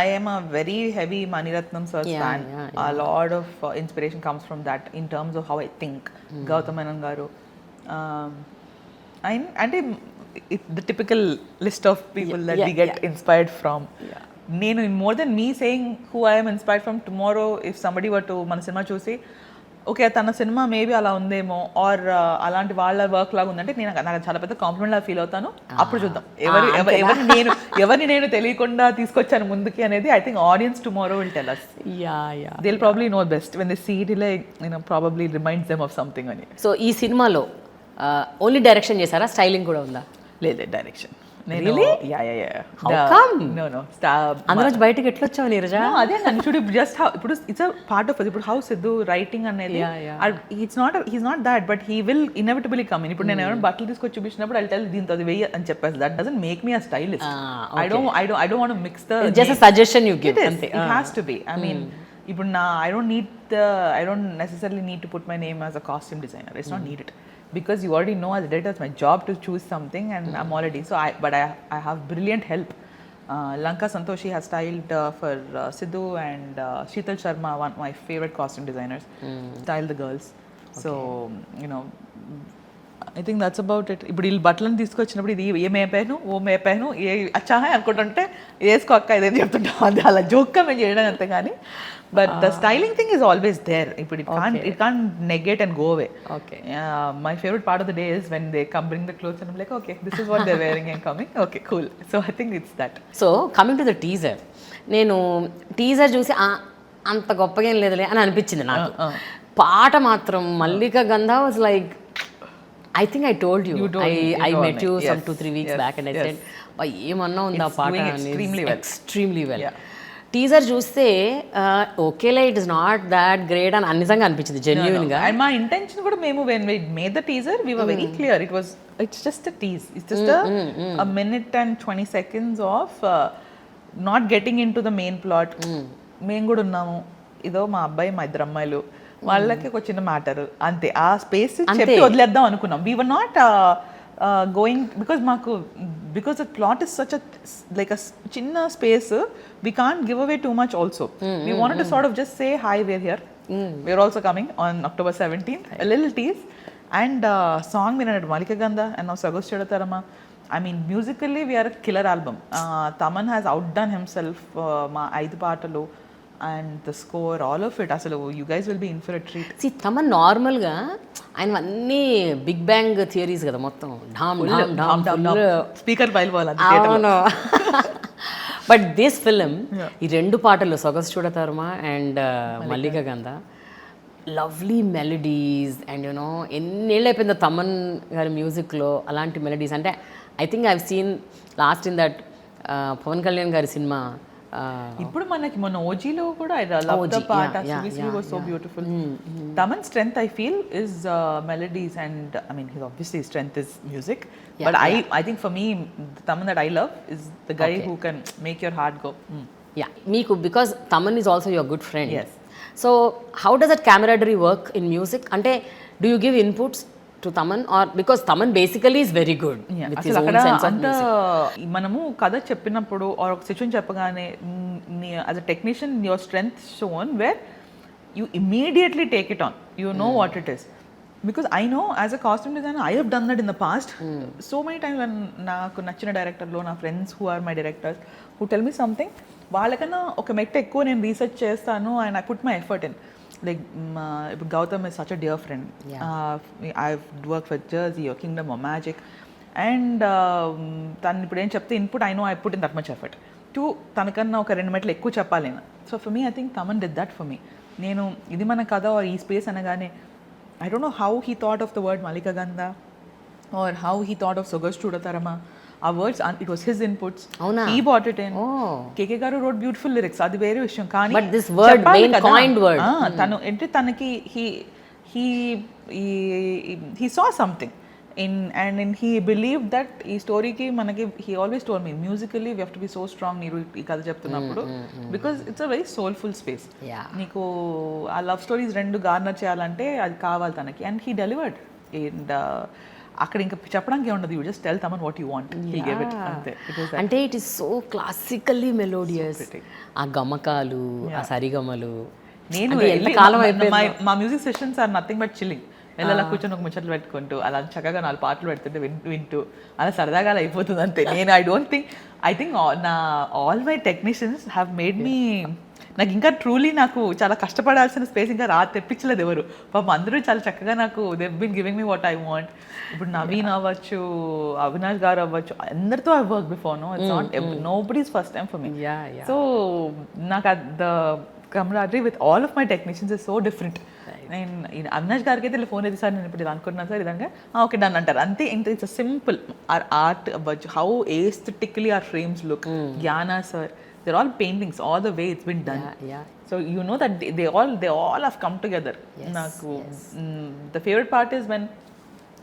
I am a very heavy Maniratnam sir fan. A lot of inspiration comes from that in terms of how I think. Gautam Menon garu అంటే the typical list of people that we get inspired from. నేను more than me saying who I am inspired from, tomorrow if somebody were to మన cinema చూసి okay తన cinema maybe అలా ఉందేమో are అలాంటి వాళ్ళ work లాగా ఉందంటే నాకు చాలా పెద్ద కాంప్లిమెంట్ లాగా ఫీల్ అవుతాను. అప్పుడు చూద్దాం ఎవరిని నేను తెలియకుండా తీసుకొచ్చాను ముందుకి అనేది. I think audience tomorrow will tell us. They will probably know best when they see it, like probably reminds them of something అని. సో ఈ సినిమాలో ఓన్లీ డైరెక్షన్ చేశారా, స్టైలింగ్ కూడా ఉందా? లేదు direction. Really? Yeah. How come? No. అందరూ బయటకి ఎట్లా వచ్చావు నీరజ? అదే నన్ను చూడు just how ఇప్పుడు it's a part of it. ఇప్పుడు how Sidhu writing అనేది he's not that, but he will inevitably come in. ఇప్పుడు నేను ఎవరైనా బట్టలు తీసుకొచ్చి చూపించినప్పుడు I'll tell దీంతో అది వెయ్యి అని చెప్పేసి that doesn't make me a stylist. I don't want to mix the it's just a suggestion you give. It has to be. I mean ఇప్పుడు I don't necessarily need to put my name as a costume designer. It's not needed. Because you already know as a director, it's my job to choose something, and I'm already but I have brilliant help. Lanka Santoshi has styled for Siddhu, and Sheetal Sharma, one of my favorite costume designers, styled the girls. Okay. So I think that's about it. ఇప్పుడు వీళ్ళు బట్టలను తీసుకొచ్చినప్పుడు ఇది ఏ మేపాను ఓ మేపాను ఏ అచ్చాహా అనుకుంటుంటే వేసుకో అక్క ఇదేం చెప్తుంటాం, అది అలా జోక్గా మేము చేయడం అంతే. కానీ but the styling thing is always there. ఇప్పుడు it can't negate and go away. My favorite part of the day is when they come bring the clothes and I'm like, okay, this is what they're wearing and coming. Okay, cool. So I think it's that. So coming to the teaser, నేను teaser చూసి అంత గొప్పగా ఏం లేదులే అని అనిపించింది నాకు. పాట మాత్రం మల్లిక గంధ was like, I think I told you. I met you some 2-3 weeks back and I said, ఏమన్నా ఉందా పాట? Extremely well. టీజర్ చూస్తే ఓకేలే it is not that great అని నిజంగా అనిపించింది జెన్యూన్ గా. అండ్ మా ఇంటెన్షన్ కూడా మేము when we made the teaser we were very clear. It's just a tease. It's just a minute and 20 seconds of not getting into the main plot. మేము కూడా ఉన్నాము, ఇదో మా అబ్బాయి మా ఇద్దరు అమ్మాయిలు, వాళ్ళకి ఒక చిన్న మ్యాటర్ అంతే. ఆ స్పేస్ చెప్పి వదిలేద్దాం అనుకున్నాం. We were not going because the plot is such a like a chinna space, we can't give away too much also. We wanted to sort of just say hi, we're here, we're also coming on October 17th, a little tease. And song వినడు మలిక గంధ and now Sagosh Chedatarama. I mean musically we are a killer album. Taman has outdone himself. మా 5 పాటలు and the score, all of it, asalu you guys will be in for a treat. See, Taman normal ga ఆయన అన్ని big bang theories కదా మొత్తం, ఢామ్ ఢామ్ ఢామ్ speaker బయలుపోవాలి థియేటర్లో. But this film ఈ 2 పాటలు సొగసు చూడతారమా and మల్లిక గంధ, లవ్లీ మెలడీస్ అండ్ ఎన్నేళ్ళు అయిపోయిందో తమన్ గారి మ్యూజిక్లో అలాంటి మెలడీస్. అంటే I think I have seen last in that Pawan Kalyan గారి సినిమా. ఇప్పుడు మనకి మన ఓజీలో కూడా I love the part. It was so beautiful. Taman's strength I feel is melodies, and I mean his obviously strength is music, but I think for me the Taman that I love is the guy who can make your heart go. Meeku, because Taman is also your good friend. Yes. So how does that camaraderie work in music? Ante do you give inputs to Taman, or because Taman basically is very good with his own sense of music? మనము కథ చెప్పినప్పుడు or ఒక situation చెప్పగానే as a technician your strength shown where you immediately take it on, you know what it is. Because I know as a costume designer I have done that in the past so many times when నాకు నచ్చిన డైరెక్టర్లో నా friends who are my directors who tell me something, వాళ్ళకన్నా ఒక మెట్ట ఎక్కువ నేను research చేస్తాను and I put my effort in. Like Gautam is such a dear friend. I've worked for Jersey or Kingdom or Magic, and తను ఇప్పుడు ఏం చెప్తే input I know I put in that much effort to తనకన్నా ఒక 2 మెట్లు ఎక్కువ చెప్పాలి. So for me I think Taman did that for me. నేను ఇది మన కథ or ఈ స్పేస్ అనగానే I don't know how he thought of the word Malika Gandha or how he thought of Sogas Chudatarama. Our words, it was his inputs. He brought it in. KK garu wrote beautiful lyrics. Adi vere vishayam. Kani but this word, main coined word. Tanu enti tanaki he saw something. and he believed that ఈ స్టోరీకి మనకి he always told me musically we have to be so strong మీరు ఈ కథ చెప్తున్నప్పుడు because it's a very soulful space. నీకు ఆ love stories రెండు గార్నర్ చేయాలంటే అది కావాలి తనకి and he delivered and అక్కడ ఇంకా చెప్పడానికి ఏముండదు, you just tell Thaman what you want, he gave it అంతే. అంటే it is so classically melodious, ఆ గమకాలు, ఆ సరిగమలు. నేను మా music sessions are nothing but chilling. వెళ్ళలా కూర్చొని ఒక ముచ్చట్లు పెట్టుకుంటూ అలా చక్కగా 4 పాటలు పెడుతుంటే వింటూ అలా సరదాగా అలా అయిపోతుంది అంతే. నేను ఐ థింక్ నా all my technicians have made me, నాకు ఇంకా ట్రూలీ నాకు చాలా కష్టపడాల్సిన స్పేస్ ఇంకా తెప్పించలేదు ఎవరు. పాపం అందరూ చాలా చక్కగా నాకు they been giving me what I want. ఇప్పుడు నవీన్ అవ్వచ్చు, అవినాష్ గారు అవ్వచ్చు, అందరితో I work before. No it's not nobody's first time for me. So నాకు the camaraderie with all of my technicians is so different. నేను అవినాష్ గారికి అయితే ఫోన్ అయితే సార్ నేను ఇప్పుడు ఇది అనుకున్నాను సార్ ఇదంగా ఓకే డన్ అంటారు అంతే. It's simple. ఆర్ ఆర్ట్ అవ్వచ్చు, how aesthetically our frames look. Gyana sir, they're all paintings, all the way it's been done. So you know that they all have come together. Naku the favorite part is when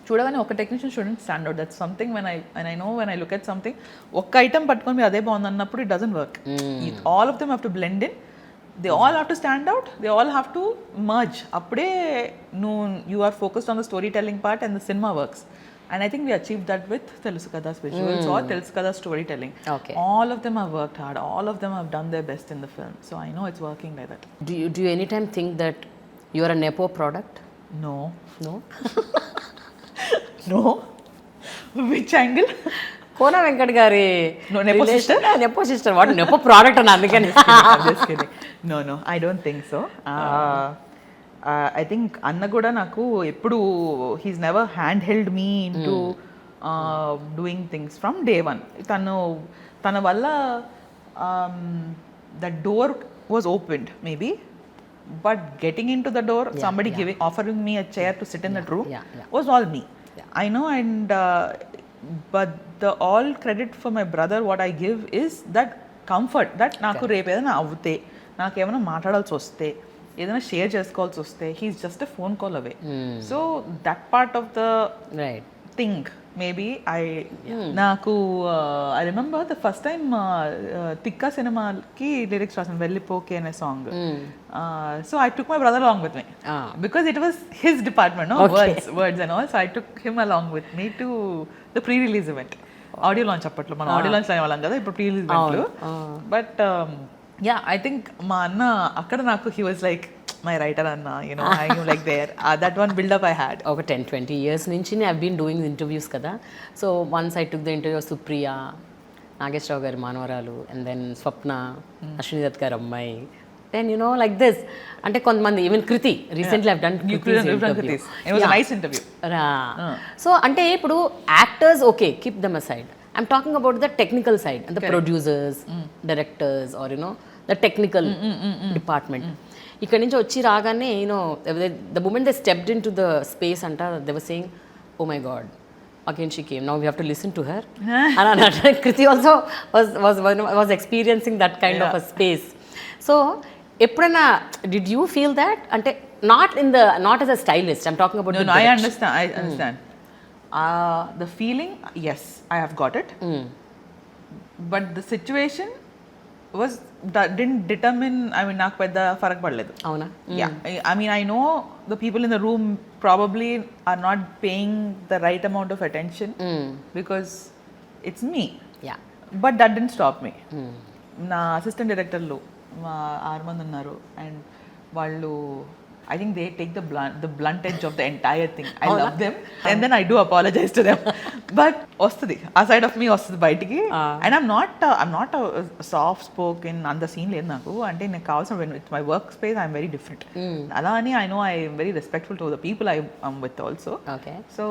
చూడగానే ఒక technician student stand out. That's something when I know when I look at something, ఒక్క item పట్టుకొని మీరు అదే బాగుంది అన్నప్పుడు it doesn't work. All of them have to blend in. They all have to stand out. They all have to merge. Appude you are focused on the storytelling part and the cinema works. And I think we achieved that with Telusu Kada's visuals or Telusu Kada's storytelling. Okay. All of them have worked hard. All of them have done their best in the film. So I know it's working like that. Do you anytime think that you are a Nepo product? No. No? No. Which angle? Kona Venkat గారి nepo sister what nepo product అని అందుకని. No I don't think so. I think అన్న కూడా నాకు ఎప్పుడు he's never hand held me into doing things from day one. తన వల్ల the door was opened maybe, but getting into the door, somebody offering me a chair to sit in that room was all me. I know, and but the all credit for my brother what I give is that comfort that నాకు రేపు ఏదైనా అవుతే, నాకు ఏమైనా మాట్లాడాల్సి వస్తే, ఏదైనా share చేసుకోవాల్సి వస్తే, he's just a phone call away. So that part of the thing maybe నాకు I remember the first time Tikka సినిమాకి లిరిక్స్ రాసాను, వెళ్ళిపోకే అనే song. So I took my brother along with me because it was his department, no words and all. So I took him along with me to the pre-release event. Audio launch అప్పట్లో మనం audio launch అయ్యేవాళ్ళం కదా, ఇప్పుడు pre-release ఈవెంట్లు. But yeah I think మా అన్న అక్కడ నాకు he was like my writer అన్న, you know I you like there that one buildup I had. ఒక 10-20 years నుంచి ఐ బీన్ డూయింగ్ ఇంటర్వ్యూస్ కదా. So once I took the interview of Priya, Nageswararao గారి మానవరాలు, అండ్ దెన్ స్వప్న, అశ్విని దత్ గారి అమ్మాయి, then you know like this. అంటే కొంతమంది even Kriti recently I've done nice interview. So అంటే ఇప్పుడు actors okay, keep them aside. I'm talking about the technical side and the producers, directors, or you know the technical department. ఇక్కడ నుంచి వచ్చి రాగానే the moment they stepped into the space anta they were saying, oh my god, again she came, now we have to listen to her. And Kriti also was experiencing that kind of a space. So ఎప్పుడైనా did you feel that? అంటే not as a stylist, I'm talking about no, I understand. The feeling, yes, I have got it. But the situation didn't determine, I mean, నాకు పెద్ద ఫరక్ పడలేదు. అవునా? Yeah, I mean, I know the people in the room probably are not paying the right amount of attention because it's me. Yeah. But that didn't stop me. నా assistant డైరెక్టర్లు 6 మంది ఉన్నారు, and వాళ్ళు I think they take the blunt edge of the entire thing. I love them, and then I do apologize to them. But ostadi a side of me ostadi bayatiki, and I'm not a soft spoken and the scene ledhu naku. Ante nek kavalsina when it's my workspace I'm very different. Ala ani I know I am very respectful to the people I am with also. Okay. So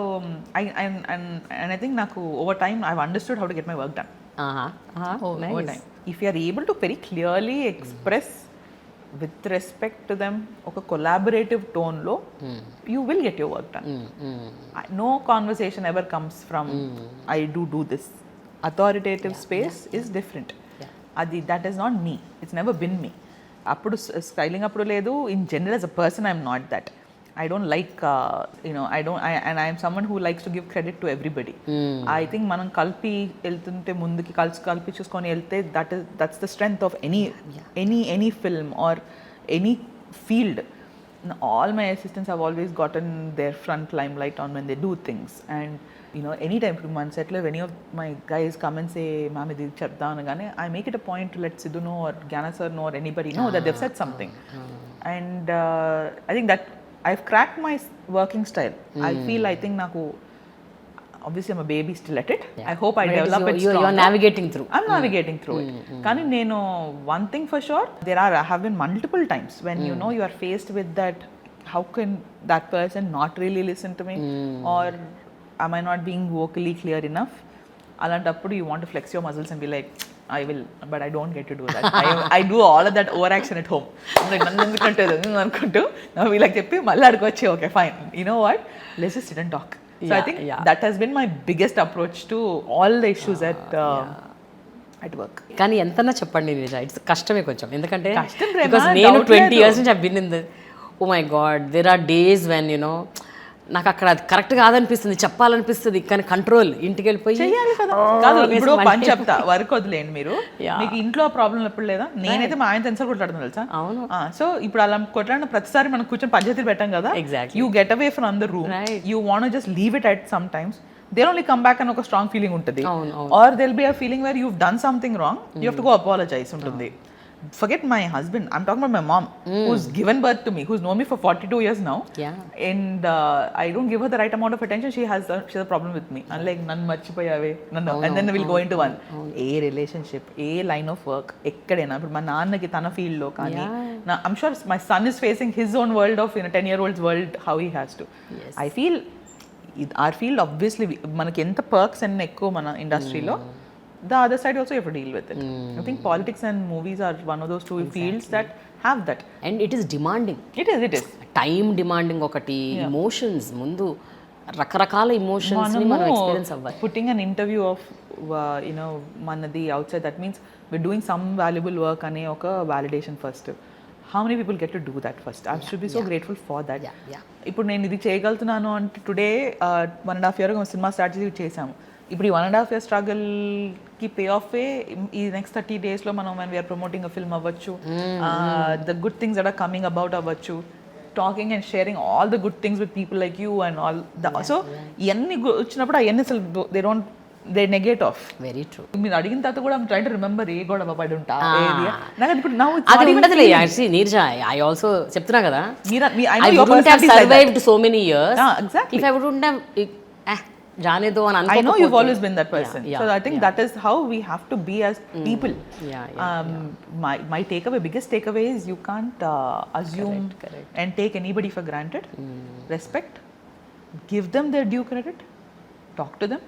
and I think naku over time I've understood how to get my work done. Nice. Over time, if you are able to very clearly express with respect to them, ఒక collaborative tone లో you will get your work done. No conversation ever comes from I do this. Authoritative space is different. అది that is not me. It's never been me. అప్పుడు styling అప్పుడు లేదు. In general as a person I'm not that. I don't like, and I am someone who likes to give credit to everybody. I think మనం కలిపి వెళ్తుంటే ముందుకి కలిపి చూసుకొని వెళ్తే that's the strength of any film or any field. All my assistants have always gotten their front limelight on when they do things, and anytime from one set, if any of my guys come and say ma'am idi chepda anagane, I make it a point to let Sidhu know or Gyana sir know or anybody know that they've said something. And I think that I've cracked my working style. I think naku, obviously I'm a baby still at it. I hope I develop it stronger. You're navigating through. I'm navigating through it. Kani nenu, one thing for sure, have been multiple times when you are faced with that, how can that person not really listen to me, or am I not being vocally clear enough? Alantappudu you want to flex your muscles and be like, I will, but I don't get to do that. I do all of that overaction at home. I'm like, nannu endukante anukuntu now we like cheppi malli adukochi, okay fine, you know what, let's just sit and talk. So I think that has been my biggest approach to all the issues at work. కానీ ఎంతన్నా చెప్పండి నిజా, it's కష్టమే కొంచెం, ఎందుకంటే because నేను 20 years నుంచి I've been in the, oh my god, there are days when నాకు అక్కడ అది కరెక్ట్ కాదనిపిస్తుంది, చెప్పాలనిపిస్తుంది, కానీ కంట్రోల్, ఇంటికి వెళ్ళిపోయి చెయ్యాలి కదా. కాదు ఇప్పుడు పని చెప్తా, వర్క్ వదిలేండి మీరు, మీకు ఇంట్లో ప్రాబ్లం ఎప్పుడు లేదా? నేనైతే మా ఆయన సెన్సర్ కొట్లాడుతుంది తెలుసా. అవును. సో ఇప్పుడు అలా కొట్లాడిన ప్రతిసారి మనం కూర్చొని పంచాయతీలు పెట్టాం కదా. Exactly. You get away from the room, you want just leave it at some times. they'll only come back and ఒక స్ట్రాంగ్ ఫీలింగ్ ఉంటుంది, or there'll be a feeling where you've done something wrong, you have to go apologize ఉంటుంది. Forget my husband, I'm talking about my mom, who's given birth to me, who's known me for 42 years now, and I don't give her the right amount of attention. She has a problem with me, unlike nan marchipayave nannu, and then we'll go into one a relationship, a line of work ekkadena. But ma naannaki tana field lo kani, I'm sure my son is facing his own world of 10-year-old's world, how he has to. I feel our field, obviously manaki enta perks and ekko mana industry lo, the other side also you have to deal with it. I think politics and movies are one of those two fields that have that, and it is demanding. It is time demanding ఒకటి, emotions ముందు రకరకాల emotions ని మనం experience అవ్వాలి. Putting an interview of manadi outside, that means we're doing some valuable work ane oka validation first. How many people get to do that first? I should be so grateful for that. ఇప్పుడు నేను ఇది చేయగలుగుతున్నాను అంటే today 1.5 year cinema start చేసి చేసాము. ఇప్పుడు ఈ 1.5 year స్ట్రగల్కి pay of ఈ నెక్స్ట్ 30 daysలో మనం when we are promoting a film అవ్వచ్చు, the good things that are coming about అవ్వచ్చు, talking and sharing all the good things with people like you and all the, so ఇవన్నీ వచ్చినప్పుడు అవన్నీ అసలు they negate off. Very true. మీరు అడిగిన తర్వాత కూడా I'm trying to remember ఏ గొడవ పడి ఉంటా నాకు ఇప్పుడు now అది ఉండదులే. actually Neeraja, I also చెప్తున్నా కదా, I wouldn't have survived so many years exactly if I wouldn't have జానేదో అని అనుకోకపోతే. I know you've always been that person. So I think that is how we have to be as people. My takeaway, biggest takeaway is you can't assume and take anybody for granted. Respect, give them their due credit, talk to them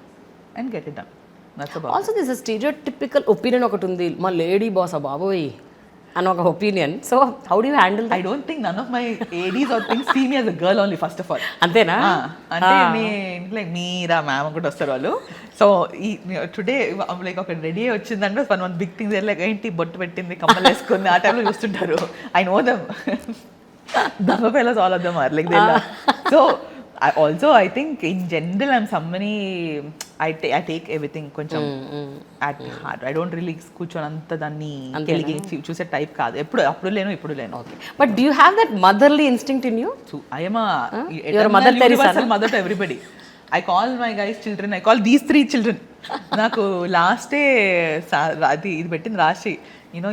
and get it done. That's about also there's a stereotypical opinion ఒకటి ఉంది, మా lady boss బాబోయ్ అని ఒక opinion. So how do you handle that? I don't think none of my ADs or things see me as a girl only, first of all. అంతేనా? అంటే like మీరా ma'am ఒకటి వస్తారు వాళ్ళు. సో ఈ టుడే లైక్ ఒక రెడీ వచ్చిందంటే one big thing like ఏంటి బొట్టు పెట్టింది, కమ్మలు వేసుకుంది, ఆ టైంలో చూస్తుంటారు. I know them. The fellas, all of them are like they love. So I think in general I'm somebody, I take everything koncham at heart. I don't really కూర్చొని అంత దాన్ని కెలిగి చూసే టైప్ కాదు. అప్పుడు లేను, ఇప్పుడు లేను. Okay, but do you have that motherly instinct in you? So I am a mother Teresa, mother to everybody. I call my guys children, I call these 3 children. నాకు లాస్ట్ డే అది ఇది పెట్టింది రాశి,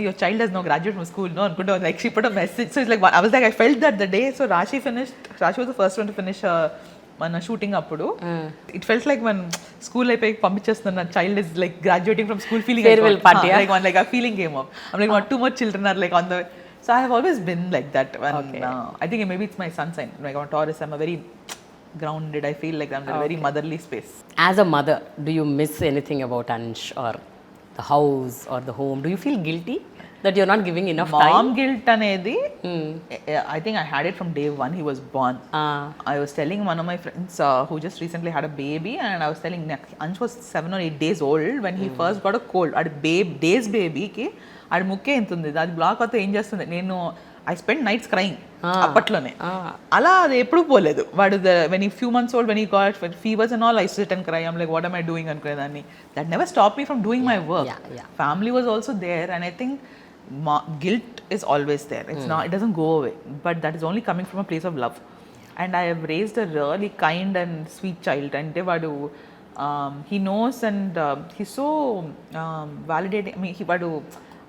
your child has no graduate from school, no అనుకుంటా, like she put a message. So it's like I was like, I felt that the day so Raashii was the first one to finish మన shooting అప్పుడు. It felt like when school అయిపోయి పంపించేస్తున్న child is like graduating from school, feeling farewell party, like a feeling came up. I'm like, what 2 more children are like on the, so I have always been like that. I think maybe it's my sun sign, like on Taurus I'm a very grounded, I feel like I'm in a very motherly space. As a mother, do you miss anything about Ansh or the house or the home? Do you feel guilty that you're not giving enough time? Mom guilt anedi, I think I had it from day one he was born. I was telling one of my friends who just recently had a baby, and I was telling Ansh was 7 or 8 days old when he first got a cold. Ad days baby ki ad mukke entundi, అది black అవుతే ఏం చేస్తుంది, నేను I spend nights crying అప్పట్లోనే. అలా అది ఎప్పుడు పోలేదు. వాడు when he few months old, when he got fevers and all, I sit and cry. I'm like what am I doing అనుకునేదాన్ని. That never stop me from doing my work. Family was also there and I think guilt is always there. It's not, it doesn't go away, but that is only coming from a place of love. And I have raised a really kind and sweet child. And vadu he knows and he's so validating. I mean, vadu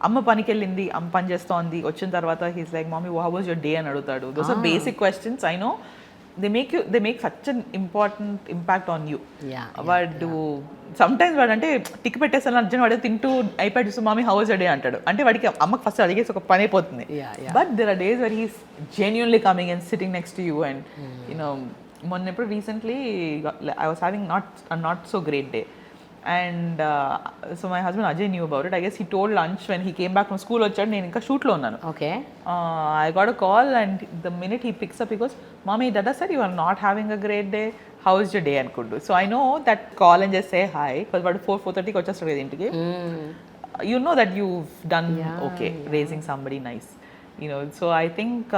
amma paniki ellindi, amma pani chesthundi, vachin tarvata he's like, mommy, how was your day అని అడుగుతాడు. Those are basic questions. I know they make such an important impact on you. వాడు sometimes వాడు అంటే tick పెట్టేస్తాను అర్జున్, వాడే తింటూ iPad చూస్తూ mummy how was your day అంటాడు. అంటే వాడికి అమ్మకి ఫస్ట్ అడిగేసి ఒక పని అయిపోతుంది. But there are days where he's genuinely coming and sitting next to you. And you know మొన్న ఎప్పుడు recently I was having not so great day. And so my husband Ajay knew about it. I guess he told lunch when he came back from school, వచ్చాడు, నేను ఇంకా షూట్లో ఉన్నాను. Okay. I got a call and the minute he picks up he goes, mommy, dada said you are not having a great day, how is your day అనుకుంటూ. So I know that call and just say hi, because వాడు 4:30కి వచ్చేస్తాడు కదా ఇంటికి. You know that you've done okay raising somebody nice, you know. So I think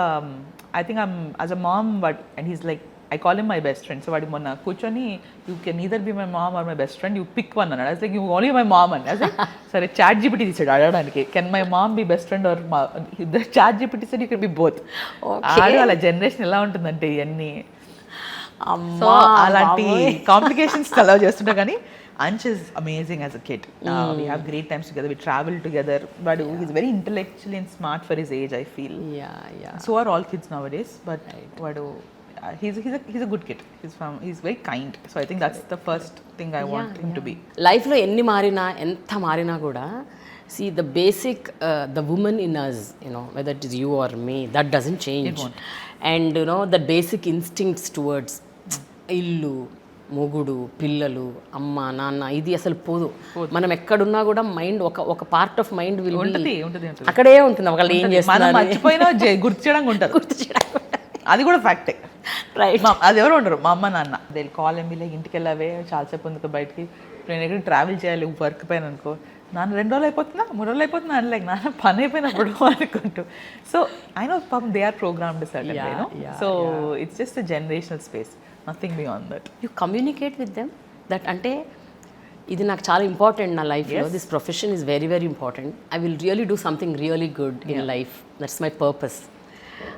I'm as a mom, but and he's like, I call him my best friend. So వాడి మొన్న కూర్చొని, you can either be my mom or my best friend, you pick one అన్నాడు. I was like, you only my mom అని. I was like, సరే chat GPT తీసాడు అడగడానికి, can my mom be best friend or the chat GPT said you can be both. ఆడు అలా generation ఎలా ఉంటుందంటే ఇవన్నీ. సో అలాంటి కాంప్లికేషన్స్ అలా చేస్తుంటా. కానీ Ansh is amazing as a kid. We have great times together. We travel together. But he's very intellectually and smart for his age, I feel. So are all kids nowadays. But he's a good kid. He's very kind. So I think that's the first thing I want him to be. Life lo enni marina enta marina kuda, see the basic the woman in us, you know, whether it is you or me, that doesn't change. It won't. And you know, the basic instincts towards illu, మొగుడు, పిల్లలు, అమ్మ, నాన్న, ఇది అసలు పోదు. మనం ఎక్కడున్నా కూడా మైండ్ ఒక పార్ట్ ఆఫ్ మైండ్ విల్ ఉంటుంది, అక్కడే ఉంటుంది. ఒకళ్ళు ఏం చేస్తున్నారు మర్చిపోయినా గుర్తు చేయడానికి ఉంటుంది. అది కూడా ఫ్యాక్టే. రైట్. అది ఎవరు ఉండరు, మా అమ్మ నాన్న. దే కాల్ ఏమి లైక్ ఇంటికి వెళ్ళావే చాలాసేపు ఉంది బయటికి, నేను ఎక్కడ ట్రావెల్ చేయాలి వర్క్ పైన అనుకో, నాన్న 2 రోజులు అయిపోతుందా 3 రోజులు అయిపోతుందా అని లైక్ నాన్న పని అయిపోయినప్పుడు అనుకుంటూ. సో ఐ నో పాపం they are programmed certain way, no. So it's just a generational space, nothing beyond that. You communicate with them that, అంటే ఇది నాకు చాలా ఇంపార్టెంట్ నా లైఫ్లో. This profession is very very important. I will really do something really good in life, that's my purpose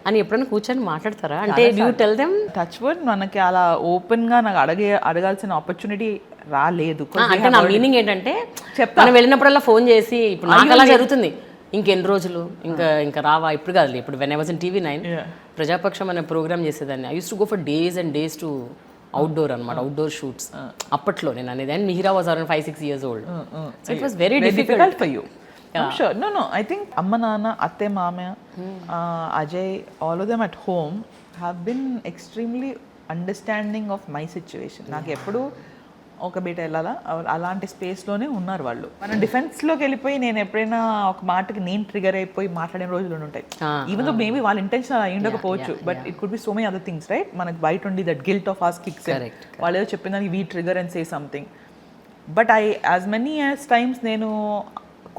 అని ఎప్పుడైనా కూర్చొని మాట్లాడతారా? అంటే you tell them. Touch wood, మనకి అలా ఓపెన్గా నాకు అడగాల్సిన ఆపర్చునిటీ రాలేదు. అంటే నా మీనింగ్ ఏంటంటే, మనం వెళ్ళినప్పుడల్లా ఫోన్ చేసి, ఇప్పుడు నాకు అలా జరుగుతుంది, ఇంకెన్ని రోజులు ఇంకా రావా, ఇప్పుడు కాదు, ఇప్పుడు when I was in TV9 ప్రజాపక్షం అనే ప్రోగ్రామ్ చేసేదాన్ని. I used to go for days and days to outdoor అనమాట, అవుట్డోర్ షూట్స్ అప్పట్లో నేను అనేది. And Mihira was around 5-6 years old. So it was very difficult for you. I'm sure. No. I think Amma Nana, Atte Mama, Ajay, all of them at home have been extremely understanding of my situation. నాకు ఎప్పుడు ఒక బయట వెళ్ళాలా అలాంటి స్పేస్లోనే ఉన్నారు వాళ్ళు. మనం డిఫెన్స్లోకి వెళ్ళిపోయి నేను ఎప్పుడైనా ఒక మాటకి నేను ట్రిగర్ అయిపోయి మాట్లాడే రోజులు ఉంటాయి. ఈవెన్ దో మేబీ వాళ్ళ ఇంటెన్షన్ అయి ఉండకపోవచ్చు, but it could be so many other things, right? మనకి బయట ఉండి that guilt of ours kicks, వాళ్ళు ఏదో చెప్పిన దానికి we trigger and say something. But as many as times నేను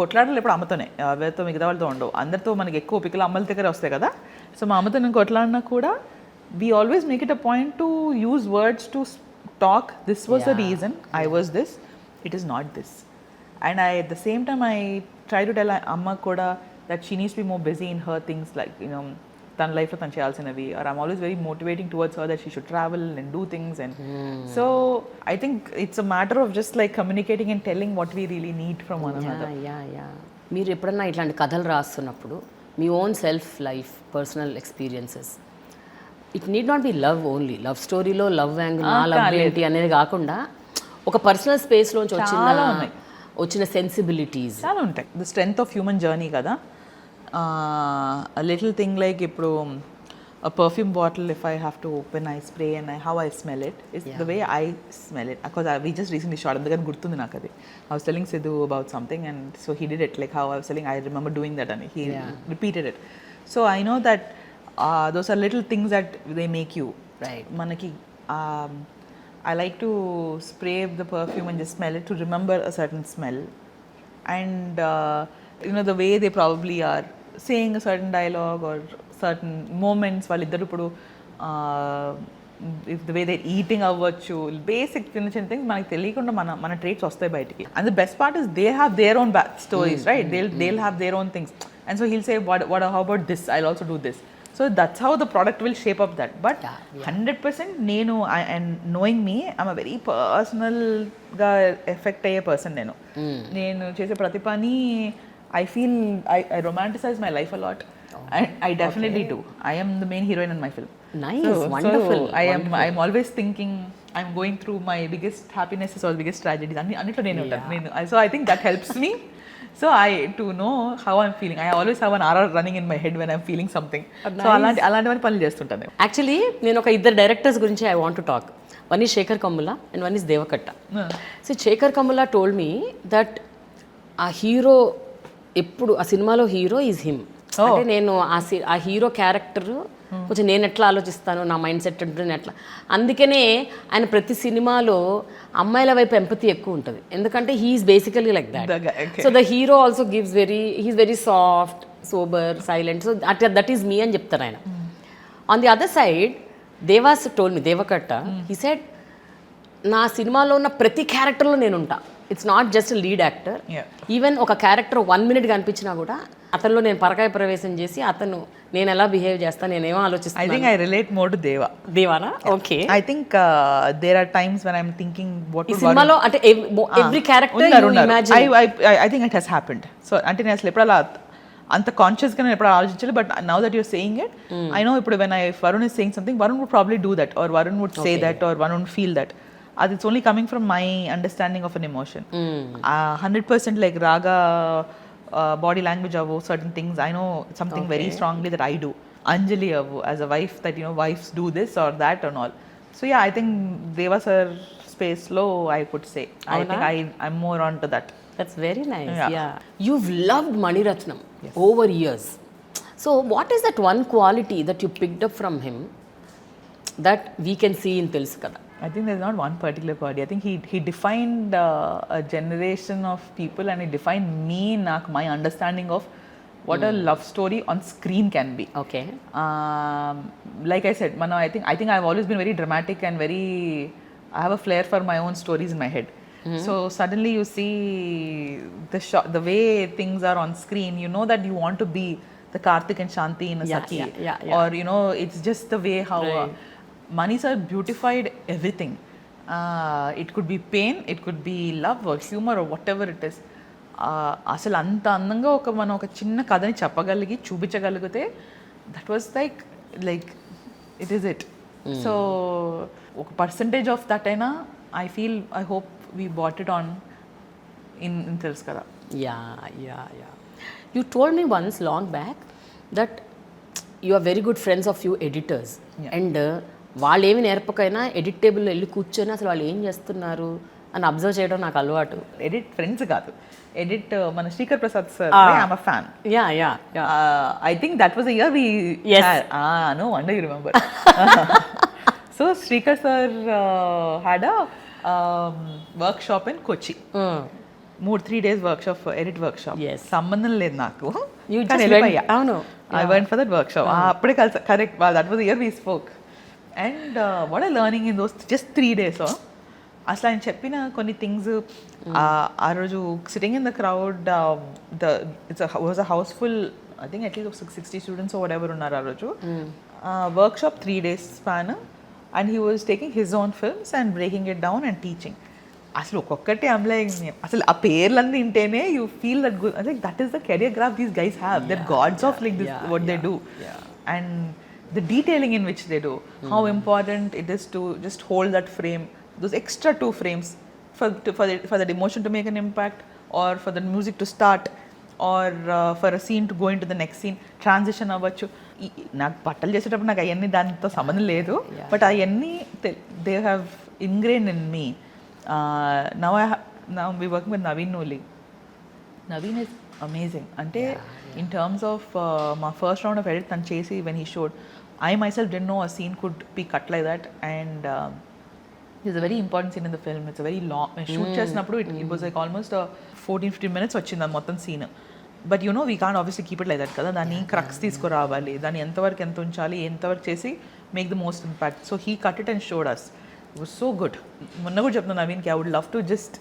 కొట్లాడలు ఎప్పుడు అమ్మతోనే, ఎవరితో మిగతా వాళ్ళతో ఉండవు. అందరితో మనకి ఎక్కువ పిక్కలు అమ్మల దగ్గర వస్తాయి కదా. సో మా అమ్మతో నేను కొట్లాడినా కూడా we always make it a point to use words to talk. This was the reason I was this, it is not this. And at the same time I try to tell అమ్మ కూడా that she needs be more busy in her things, like you know తన లైఫ్లో తను చేయాల్సినవి. Or I'm always very motivating towards her that she should travel and do things. And so I think it's a matter of just like communicating and telling what we really need from one another. మీరు ఎప్పుడన్నా ఇట్లాంటి కథలు రాస్తున్నప్పుడు మీ own self life personal experiences, it need not be love only, love స్టోరీలో love angle నా love ఏంటి అనేది కాకుండా ఒక పర్సనల్ స్పేస్లోంచి వచ్చిన సెన్సిబిలిటీస్ చాలా ఉంటాయి. The strength of human journey కదా. A little thing like ఇప్పుడు a perfume bottle, if I have to open, I spray and how I smell it is the way I smell it, because we just recently shot అందుకని గుర్తుంది నాకు అది. I was telling Sidhu about something and so he did it, like how I was telling, I remember doing that and he repeated it. So I know that those are little things that they make you, right? Manaki I like to spray the perfume and just smell it to remember a certain smell. And you know, the way they probably are saying a certain dialogue or certain moments వాళ్ళిద్దరు ఇప్పుడు if the way they eating అవ్వచ్చు, basic చిన్న చిన్న things మనకి తెలియకుండా మన traits వస్తాయి బయటికి. And the best part is they have their own stories, right? they'll have their own things, and so he'll say how about this, I'll also do this. So that's how the product will shape up that. But 100% నేను, and knowing me, I'm a very personal గా effect అయ్యే person. నేను చేసే ప్రతి పని I feel I romanticize my life a lot. I definitely do. I am the main heroine in my film. Nice, wonderful. I'm always thinking I'm going through my biggest happinesses or biggest tragedies. అన్నిట్లో నేను ఉంటాను. So I think that helps me. So to know how I'm feeling, I always have an RR running in my head when I'm feeling something. So అలాంటివన్నీ పనులు చేస్తుంటాను. Actually నేను ఒక ఇద్దరు directors గురించి I want to talk. One is Sekhar Kammula and one is Deva Katta. So Sekhar Kammula told me that ఆ hero ఎప్పుడు ఆ సినిమాలో హీరో ఈజ్ హిమ్. అంటే నేను ఆ హీరో క్యారెక్టర్ కొంచెం నేను ఎట్లా ఆలోచిస్తాను, నా మైండ్ సెట్ ఉంటుంది ఎట్లా. అందుకనే ఆయన ప్రతి సినిమాలో అమ్మాయిల వైపు ఎంపతి ఎక్కువ ఉంటుంది, ఎందుకంటే he's basically like that. So the hero also gives he's very soft, sober, silent. So that is me అని చెప్తారు ఆయన. On the other side Deva's told me, Devakatta, he said నా సినిమాలో ఉన్న ప్రతి క్యారెక్టర్లో నేను ఉంటా. It's not just lead actor. Even ఒక క్యారెక్టర్ 1 minute కనిపించినా కూడా అతనిలో నేను పరకాయ ప్రవేశం చేసి అతను నేను ఎలా బిహేవ్ చేస్తాను, నేనేమో ఆలోచిస్తాను. I think I relate more to దేవానా? Okay. I think there are times when I'm thinking what would సినిమాలో అంటే every character you imagine. I think it has happened. So అంటే నేను అసలు ఎప్పుడు అలా అంత కాన్షియస్గా నేను ఎప్పుడు ఆలోచించాలి. But now that you're saying it, I know ఇప్పుడు when Varun is saying something, Varun would probably do that, or Varun would say that, or Varun would feel that. It's only coming from my understanding of an emotion. 100% like Raga body language of certain things, I know something very strongly that I do. Anjali as a wife, that wives do this or that and all. So yeah, I think Deva sir space low, I could say. I think I'm more on to that. That's very nice. Yeah. You've loved Mani Ratnam over years. So what is that one quality that you picked up from him that we can see in Telusu Kada? I think there's not one particular quality. I think he defined a generation of people, and he defined me, my understanding of what a love story on screen can be. Okay. Like I said, I think I've always been very dramatic and I have a flair for my own stories in my head. So suddenly you see the way things are on screen, you know that you want to be the Karthik and Shanti in a Sakhi. Or it's just the way how Mani sir beautified everything. It could be pain, it could be love or humor or whatever it is. అసలు అంత అందంగా మనం ఒక చిన్న కథని చెప్పగలిగి చూపించగలిగితే that was like it is it. So ఒక పర్సంటేజ్ ఆఫ్ దట్ అయినా I hope we bought it on in తెలుసు కదా. You told me once long back that you are very good friends of few editors. And వాళ్ళు ఏమి నేర్పకైనా edit టేబుల్లో వెళ్ళి కూర్చొని అసలు వాళ్ళు ఏం చేస్తున్నారు అని అబ్జర్వ్ చేయడం నాకు అలవాటు. ఎడిట్ ఫ్రెండ్స్ కాదు, ఎడిట్ మన Srikar Prasad sir, I'm a fan. I think that was a year we had. No wonder you remember. So Shrikar sir had a workshop in Kochi. 3 days workshop, edit workshop. సంబంధం లేదు నాకు, అవును. I went for that workshop. అప్పుడే కలిసి, correct, that was the year we spoke. And what a learning in those just 3 days. అసలు ఆయన చెప్పిన కొన్ని థింగ్స్, ఆ రోజు sitting in the crowd, was a house full, I think at least 60 students whatever ఉన్నారు ఆ రోజు. Workshop 3 days span, and he was taking his own films and breaking it down and teaching. అసలు ఒక్కొక్కటి అసలు ఆ పేర్లన్నీ వింటేనే you feel that good. Like that is the career graph these guys have. They're gods of like this what they do, and the detailing in which they do, how important it is to just hold that frame, those extra 2 frames for that emotion to make an impact, or for the music to start, or for a scene to go into the next scene, transition అవ్వచ్చు. నాకు బట్టలు చేసేటప్పుడు నాకు అవన్నీ దానితో సంబంధం లేదు, but అవన్నీ they have ingrained in me. Now we working with Naveen only. Naveen is amazing. Ante in terms of my first round of edit than chesi when he showed, I myself didn't know a scene could be cut like that, and it's a very important scene in the film. It's a very long shoot chesnappudu it was like almost a 14-15 minutes vachindi mottham scene. But you know we can't obviously keep it like that కదా, దాన్ని crux తీసుకురావాలి, దాన్ని ఎంతవరకు ఎంత ఉంచాలి, ఎంతవరకు చేసి make the most impact. So he cut it and showed us. It was so good. మొన్న కూడా చెప్తున్నాను నవీన్కి, I would love to just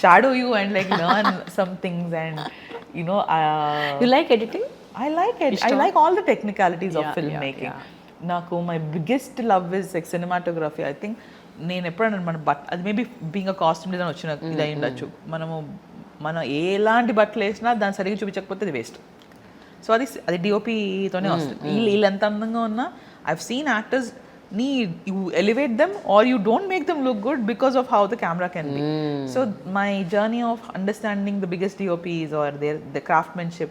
shadow you and like learn some things and you know you like editing? I like it. I like all the technicalities of filmmaking. Naku my biggest love is like cinematography. I think నేను ఎప్పుడన్నా మన అది maybe being a costume design వచ్చిన ఇది అయి ఉండొచ్చు, మనం ఎలాంటి బట్టలు వేసినా దాన్ని సరిగ్గా చూపించకపోతే అది వేస్ట్. సో అది డిఓపితోనే వస్తుంది. వీళ్ళు ఎంత అందంగా ఉన్నా I've seen actors you elevate them or you don't make them look good because of how the camera can be. So my journey of understanding the biggest DOPs or the craftsmanship,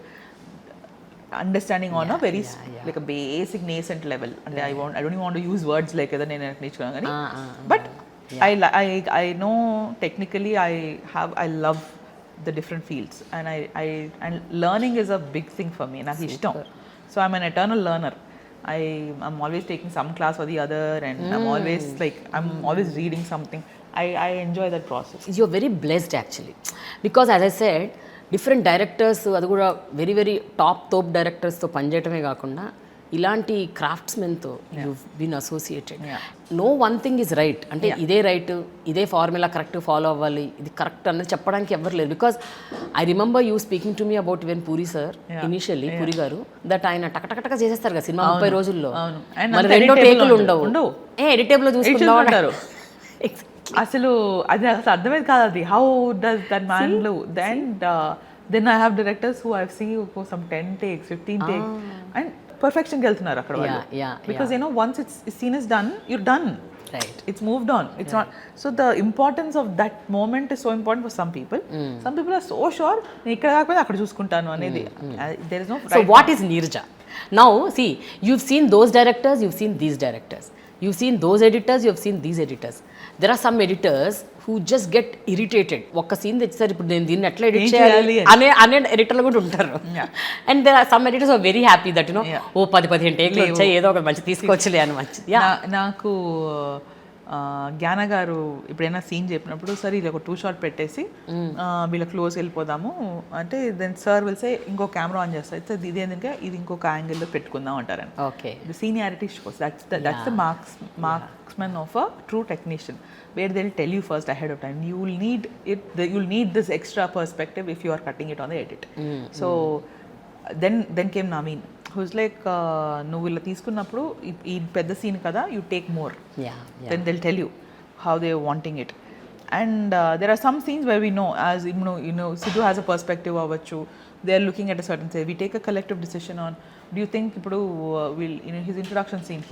understanding on a very like a basic nascent level, and I don't even want to use words like that nenu neechukona gani, but I know technically I love the different fields, and learning is a big thing for me. Naku ishtam. So I'm an eternal learner. I'm always taking some class or the other, and I'm always reading something. I enjoy that process. You're very blessed actually, because as I said, different directors adu kuda very very top directors తో పనిచేయటమే కాకుండా ఇలాంటి క్రాఫ్ట్స్మెన్తో you've been associated. No one thing is right అంటే ఇదే right, ఇదే formula correct follow అవ్వాలి, ఇది correct అన్నది చెప్పడానికి ఎవరు లేరు. Because I remember you speaking to me about when puri sir initially, puri గారు, దట్ ఆయన టకటక చేసేస్తారు కదా సినిమా 30 రోజుల్లో, మరి 2 టేకులు ఉండవు, ఎడిటేబుల్ లో చూసుకుంటారు. అసలు అది అర్థమైంది కాదు అది, how does that man do. Then I have directors who I've seen for some 10 takes 15 takes and పర్ఫెక్షన్కి వెళ్తున్నారు అక్కడ వాళ్ళు. Because you know once it's scene is done, you're done, it's moved on. It's not, so the importance of that moment is so important for some people. Some people are so sure నేను ఇక్కడ కాకపోతే అక్కడ చూసుకుంటాను అనేది. There is no right. So what is Neeraja? Now see, you've seen those directors, you've seen these directors, you've seen those editors, you've seen these editors. There are some editors who just get irritated. ఒక్క scene తెచ్చారు, ఇప్పుడు నేను దీన్ని ఎట్లా edit చేయాలి అనే ఎడిటర్లు కూడా ఉంటారు. And there are some editors who are very happy that you know, ఓ 10-15 టేక్లు వచ్చాయి, ఏదో ఒక మంచి తీసుకొచ్చలే అని మంచి. నాకు జ్ఞాన గారు ఎప్పుడైనా సీన్ చెప్పినప్పుడు, సరే ఇది ఒక 2 shot పెట్టేసి వీళ్ళ క్లోజ్ వెళ్ళిపోదాము అంటే, దెన్ సార్ వెళ్తే ఇంకో కెమెరా ఆన్ చేస్తారు, అయితే ఇది ఏంటంటే ఇది ఇంకొక యాంగిల్లో పెట్టుకుందాం అంటారని. Okay, the seniority shows, that's the marksman of a true technician, where they'll tell you first ahead of time, you'll need this extra perspective if you are cutting it on the edit. So then came Naveen, who's like నువ్వు ఇలా తీసుకున్నప్పుడు ఈ పెద్ద scene కదా, you take more. Then they'll tell you how they're wanting it. And there are some scenes where we know, as you know Sidhu has a perspective avachchu, they're looking at a certain say, we take a collective decision on, do you think ippudu will, you know, his introduction scene,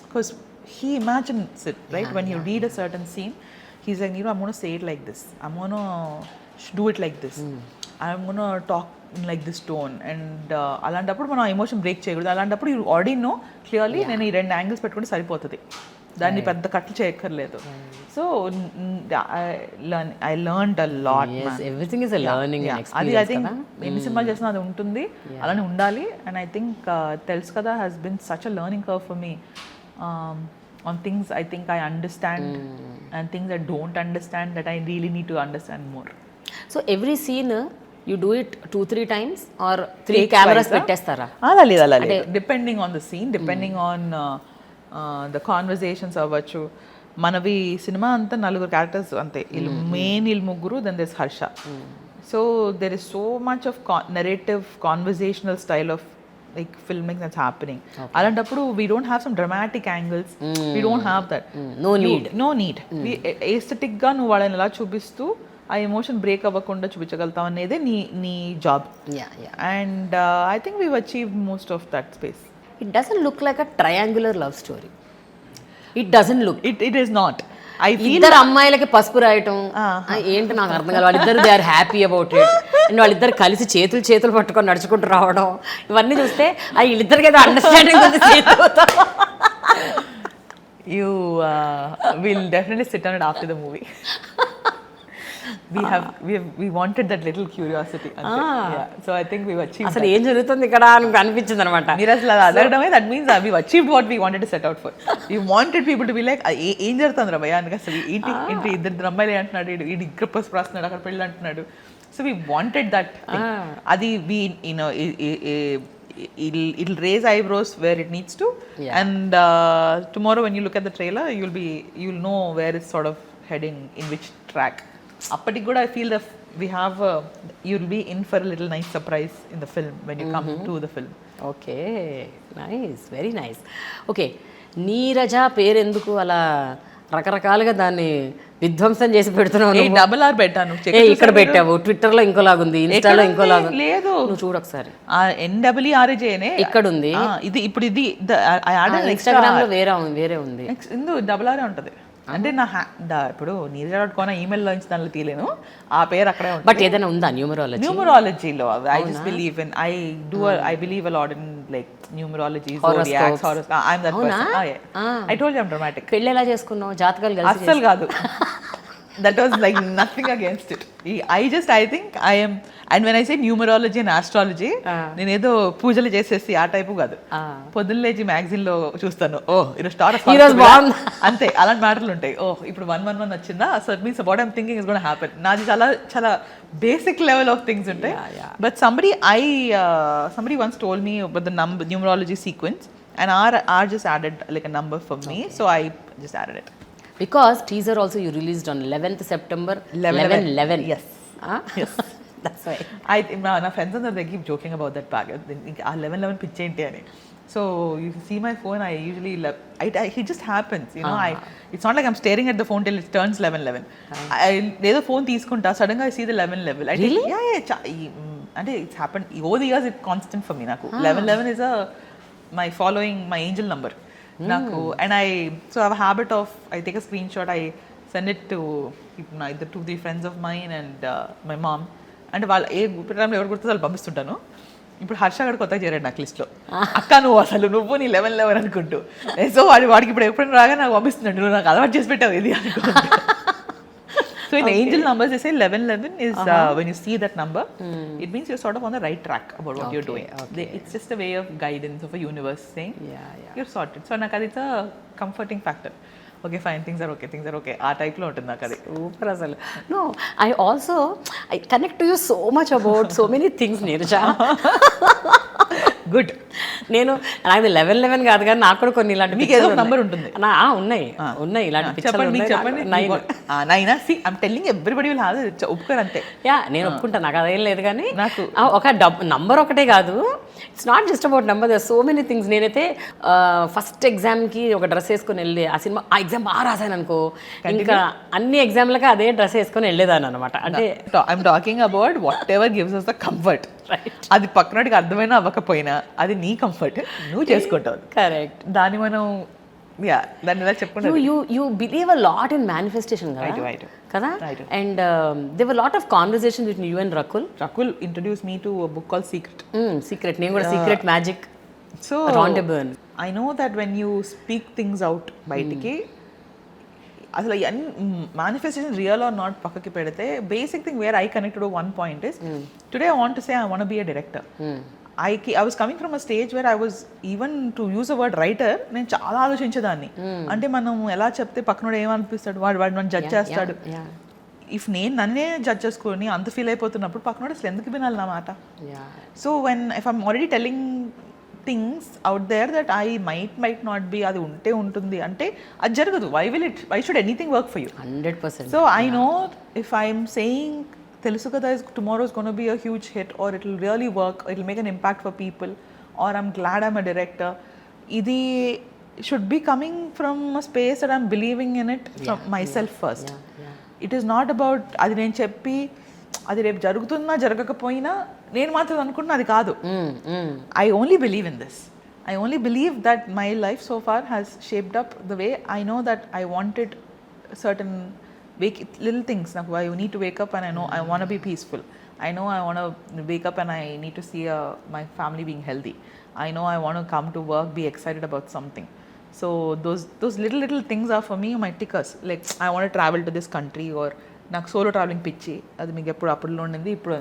because he imagines it, right? When you read a certain scene, he's like, you know, I'm going to say it like this, I'm going to do it like this, I'm going to talk in like this tone, and అలాంటప్పుడు మనం emotion break చేయకూడదు. అలాంటప్పుడు you already no clearly నేను ఈ 2 angles పెట్టుకుంటే సరిపోతుంది, దాన్ని పెద్ద కట్లు చేయక్కర్లేదు. So I learned a lot. Everything is a learning experience. అది ఐ థింక్ ఎన్ని సినిమాలు చేసినా అది ఉంటుంది, అలానే ఉండాలి. అండ్ ఐ థింక్ తెలుసు కదా has been such a learning curve for me on things I think I understand and things I don't understand that I really need to understand more. So every scene you do it 2-3 times or 3 cameras పెట్టేస్తారా? అలా లేదు, depending on the scene, depending on the conversations అవ్వచ్చు. మనవి cinema అంతా 4 characters అంతే, వీళ్ళు main వీళ్ళు 3, then there is Harsha. So there is so much of narrative conversational style of like filming that's happening. Alantappudu we don't have some dramatic angles, we don't have that. No need. We aesthetic ga nu valani ela chupistu ఆ emotion break అవ్వకుండా చూపించగలుగుతాం అనేదే నీ job. And I think we've achieved most of that space. It doesn't look like a triangular love story. It doesn't look, it is not. ఇద్దరు అమ్మాయిలకి పసుపు రాయటం ఏంటి నాకు అర్థం కాదు. వాళ్ళిద్దరు they are happy about it. And వాళ్ళిద్దరు కలిసి చేతులు పట్టుకొని నడుచుకుంటూ రావడం, ఇవన్నీ చూస్తే వీళ్ళిద్దరికి ఏదో అండర్స్టాండింగ్ ఉంది. You will definitely sit on it after the movie. we wanted that little curiosity. So I think we've achieved. అసలు ఏం జరుగుతుంది ఇక్కడ అని అనిపించింది అనమాట. మీరు అసలు అది అడగడమే, that means we've achieved what we wanted to set out for. We wanted people to be like, ఏం జరుగుతుంది రా భయ్యా అని. అసలు ఏంటి ఇద్దరు అమ్మాయిలు అంటున్నాడు, ఇక్కడ పసుపు రాస్తున్నాడు, అక్కడ పెళ్ళి అంటున్నాడు. So So we wanted that thing. Adi we, you know, it'll raise eyebrows where it needs to. Yeah. And tomorrow when you look at the trailer, you'll know where it's sort of heading, in which track. Appati kuda I feel that we have you'll be in for a little nice surprise in the film when you come to the film. Okay, nice, very nice. Okay, Neeraja పేరు ఎందుకు అలా రకరకాలుగా దాన్ని విధ్వంసం చేసి పెడుతున్నావు? Double are పెట్టాను, ఇక్కడ పెట్టావు, ట్విట్టర్ లో ఇంకోలాగుంది, ఇన్స్టాలో ఇంకోలాగా. లేదు, నువ్వు చూడు ఒకసారి. NEERAJనే ఇక్కడ ఉంది. ఇది ఇప్పుడు ఇది ఇన్స్టాగ్రామ్ లో వేరే ఉంది, డబుల్ ఆర్ ఉంటది. అంటే నా ఇప్పుడు నీరజా Kona ఈమెయిల్లో నుంచి దానిలో తీయలేను, ఆ పేరు అక్కడే ఉంటుంది. బట్ ఏదైనా ఉందా న్యూమరాలజీలో? I just believe in, I believe a lot in like numerology, zodiacs, horoscopes. I am that person. I told you I'm dramatic. పెళ్లి ఎలా చేసుకున్నావు? జాతకాలు కలిసి? అస్సలు కాదు. That was like nothing against it. I think I am, and when I say numerology and astrology, నేను ఏదో పూజలు చేసేసి ఆ టైపు కాదు. పొద్దున్న లేచి మ్యాగజైన్ లో చూస్తాను, ఈరోజు స్టార్ అంతే, అలాంటి మ్యాటర్లు ఉంటాయి. ఇప్పుడు 111 వచ్చిందా, so it means what I'm thinking is gonna happen. నాది చాలా చాలా బేసిక్ లెవెల్ ఆఫ్ థింగ్స్ ఉంటాయి. But somebody once told me about the numerology sequence, and R just added like a number for me, so I just added it. Because teaser also you released on 11th September 11/11. Yes. Yes. That's why. My friends and they keep joking about that package. 11/11 pitch enti ani. So you see my phone, I usually it just happens, you know. It's not like I'm staring at the phone till it turns 11/11. Either phone తీసుకుంటా, suddenly I see the 11/11. Really? And it's happened over the years. It's constant for me. Naku 11/11 is my angel number. And I have a habit of, I take a screenshot, I send it to either 2-3 friends of mine and my mom, and వాళ్ళు ఎవరు గుర్తు వాళ్ళు పంపిస్తుంటాను. ఇప్పుడు హర్ష గడు కొత్తగా చేరాడు నాకు లిస్ట్లో. అక్క నువ్వు నీ 11/11 అనుకుంటూ. సో వాడికి ఇప్పుడు ఎప్పుడైనా రాగా నాకు పంపిస్తున్నాడు, నువ్వు నాకు అలవాటు చేసి పెట్టావు ఇది అనుకుంటూ. So in angel numbers, they say 11/11 is when you see that number, it means you're sort of on the right track about what you're doing. It's just a way of guidance of a universe saying, you're sorted. So nakadi it's a comforting factor. Okay, fine, things are okay. Aa type lo untundi nakadi. Super asalu. No, I connect to you so much about so many things, Neeraja. Good. నాకు 11/11 కాదు కానీ నాకు కూడా కొన్ని ఇలాంటి మీకు ఏదో number ఉంటుంది. ఉన్నాయి ఇలాంటి పిక్చర్లు ఉన్నాయి. చెప్పండి. 9 see I'm telling everybody will have it. ఒప్పుకోరు అంతే. నేను ఒప్పుకుంటా, నాకు అదేం లేదు కానీ నాకు ఒక నంబర్ ఒకటే కాదు. It's not just about number, there so many things. నేనైతే ఫస్ట్ ఎగ్జామ్కి ఒక డ్రెస్ వేసుకొని వెళ్ళి ఆ ఎగ్జామ్ బాగా రాశాను అనుకో, ఇంకా అన్ని ఎగ్జామ్లకి అదే డ్రెస్ వేసుకొని వెళ్ళేదాన్ని అనమాట. అంటే I'm talking about what ever gives us the comfort. అది పక్కనోడికి అర్థమైనా అవ్వకపోయినా అది నీ కంఫర్ట్, నువ్వు చేసుకుంటావు. కరెక్ట్. దాన్ని మనం దాన్ని ఎలా చెప్పుకుంటాం. You believe a lot in manifestation కదా? And there were a lot of conversations between you and Rakul introduced me to a book called Secret. నేను కూడా Secret Magic. So I know that when you speak things out బయటికి, అసలు manifestation real or not పక్కకి పెడితే, basic thing where I connected to one point is today I want to say I want to be a director. I was coming from a stage where I was, even to use the word writer, నేను చాలా ఆలోచించేదాన్ని. అంటే మనం ఎలా చెప్తే పక్కనోడు ఏమనిపిస్తాడు, వాడు నన్ను judge చేస్తాడు. If నేను నన్నే జడ్జ్ చేసుకొని అంత ఫీల్ అయిపోతున్నప్పుడు పక్కనోడు అసలు ఎందుకు వినాలి నా మాట? So if I'm already telling things out there that I might not be, అది ఉంటే ఉంటుంది అంటే అది జరగదు. why should anything work for you? 100%. So I know if I'm saying Telusu Kada tomorrow is going to be a huge hit, or it will really work, it will make an impact for people, or I'm glad I'm a director, idi should be coming from a space that I'm believing in it from myself first. It is not about అది నేను చెప్పి అది రేపు జరుగుతున్నా జరగకపోయినా నేను మాత్రం అనుకుంటున్నా అది కాదు. I only believe in this. I only believe that my life so far has shaped up the way I know that I wanted certain little things. I need to wake up and I know I want to be peaceful. I know I want to wake up and I need to see my family being healthy. I know I want to come to work, be excited about something. So those little things are for me my tickers. Like I want to travel to this country, or నాకు solo travelling పిచ్చి. అది మీకు ఎప్పుడు అప్పుడులో ఉండింది. ఇప్పుడు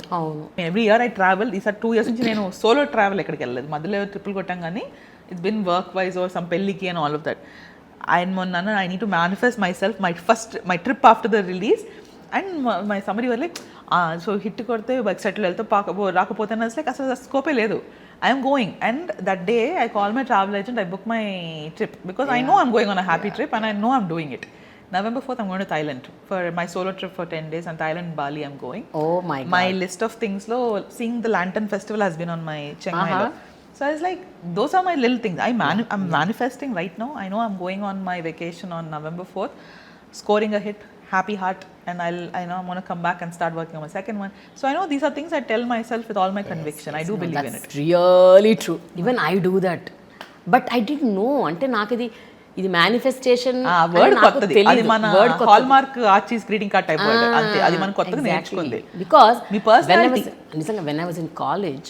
every year I travel. ఈసారి 2 years నుంచి నేను సోలో ట్రావెల్ ఎక్కడికి వెళ్ళలేదు. మధ్యలో ట్రిపుల్ కొట్టాం కానీ it's been workwise or some పెళ్ళికి and all of that. And I need to manifest myself my trip after the release, and somebody was like, so hit కొడితే settle వెళ్తే రాకపోతే like అసలు స్కోపే లేదు. I'm going and that day I call my travel agent, I book my trip because I no I'm going on a happy trip and I no I'm doing it. November 4th, I'm going to Thailand for my solo trip for 10 days, and Thailand and Bali I'm going. Oh my God. My list of things, seeing the Lantern Festival has been on my Chiang Mai. So I was like, those are my little things. I'm manifesting right now. I know I'm going on my vacation on November 4th, scoring a hit, happy heart, and I know I'm going to come back and start working on my second one. So I know these are things I tell myself with all my conviction. I do believe in it. That's really true. Even I do that. But I didn't know. Ante నాకు ఇది manifestation word కొత్తది, అది మన hallmark Archies greeting card type word అంతే, అది మన కొత్తగా నేర్చుకుంది. బికాజ్ మీ పర్సనాలిటీ నిజంగా when I was in college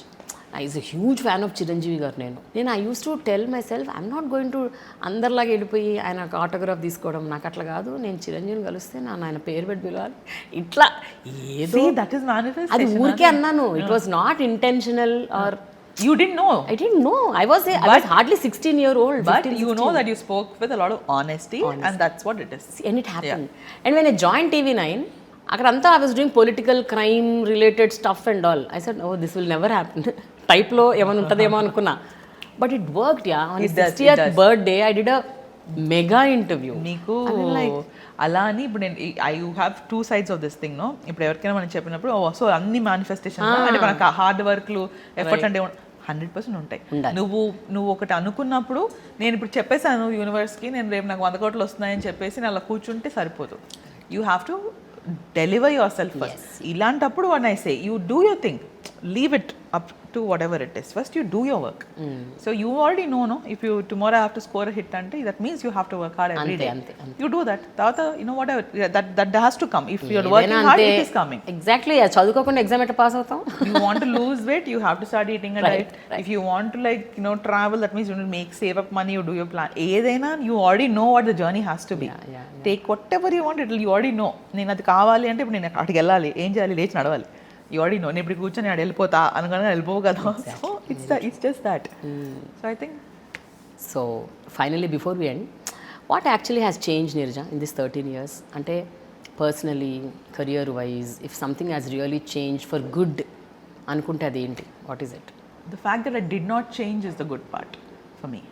I is a huge fan of Chiranjeevi గారు. నేను I used to tell my self I'm not going to అందరిలాగా వెళ్ళిపోయి ఆయన ఆటోగ్రాఫ్ తీసుకోవడం, నాకు అట్లా కాదు. నేను చిరంజీవిని కలిస్తే ఆయన పేరు పెట్టి పిలవాలి, ఇట్లా ఏదో దట్ ఈస్ మేనిఫెస్టేషన్. అది ఊరికే అన్నాను. It was not intentional or you didn't know. I didn't know. I was hardly 16-year-old. But you know that you spoke with a lot of honesty. And that's what it is. And it happened. Yeah. And when I joined TV9, అక్కడంతా I was doing political crime related stuff and all. I said, oh, this will never happen. Type లో ఏమైనా ఉంటుందేమో అనుకున్నా. But it worked, yeah. On his 60th birthday, I did a mega interview. నీకు అలా అని ఇప్పుడు నేను I have 2 sides of this thing. No ఇప్పుడు ఎవరికైనా మనం చెప్పినప్పుడు సో అన్ని మేనిఫెస్టేషన్ అంటే మనకు హార్డ్ వర్క్లు ఎఫర్ట్ అంటే 100% ఉంటాయి. నువ్వు ఒకటి అనుకున్నప్పుడు, నేను ఇప్పుడు చెప్పేసాను యూనివర్స్కి నేను రేపు నాకు 100 కోట్లు వస్తున్నాయని చెప్పేసి నేను అలా కూర్చుంటే సరిపోదు. You have to deliver yourself first. ఇలాంటప్పుడు one I say you do your thing, leave it up to whatever it is. First you do your work. So you already know, no, if you tomorrow have to score a hit ante, that means you have to work hard every day. You do that. Tata, you know, whatever that has to come. If you're working hard, it is coming. Exactly. చదువుకోకుండా exam ఎట్లా pass అవుతాం? You want to lose weight, you have to start eating a diet. If you want to, like, you know, travel, that means you will save up money, you do your plan. ఏదైనా you already know what the journey has to be. Take whatever you want, you already know. నేను అది కావాలి అంటే ఇప్పుడు నేను అక్కడికి వెళ్ళాలి, ఏం చేయాలి, లేచి నడవాలి. You already know. నేను ఇప్పుడు కూర్చొని నేను వెళ్ళిపోతా అనుకుని వెళ్ళిపోవు కదా. So it's just that. So I think. So finally, before we end, what actually has changed, Neeraja, in this 13 years? Ante personally, career wise, if something has really changed for good, anukunte adi enti? What is it? The fact that I did not change is the good part for me.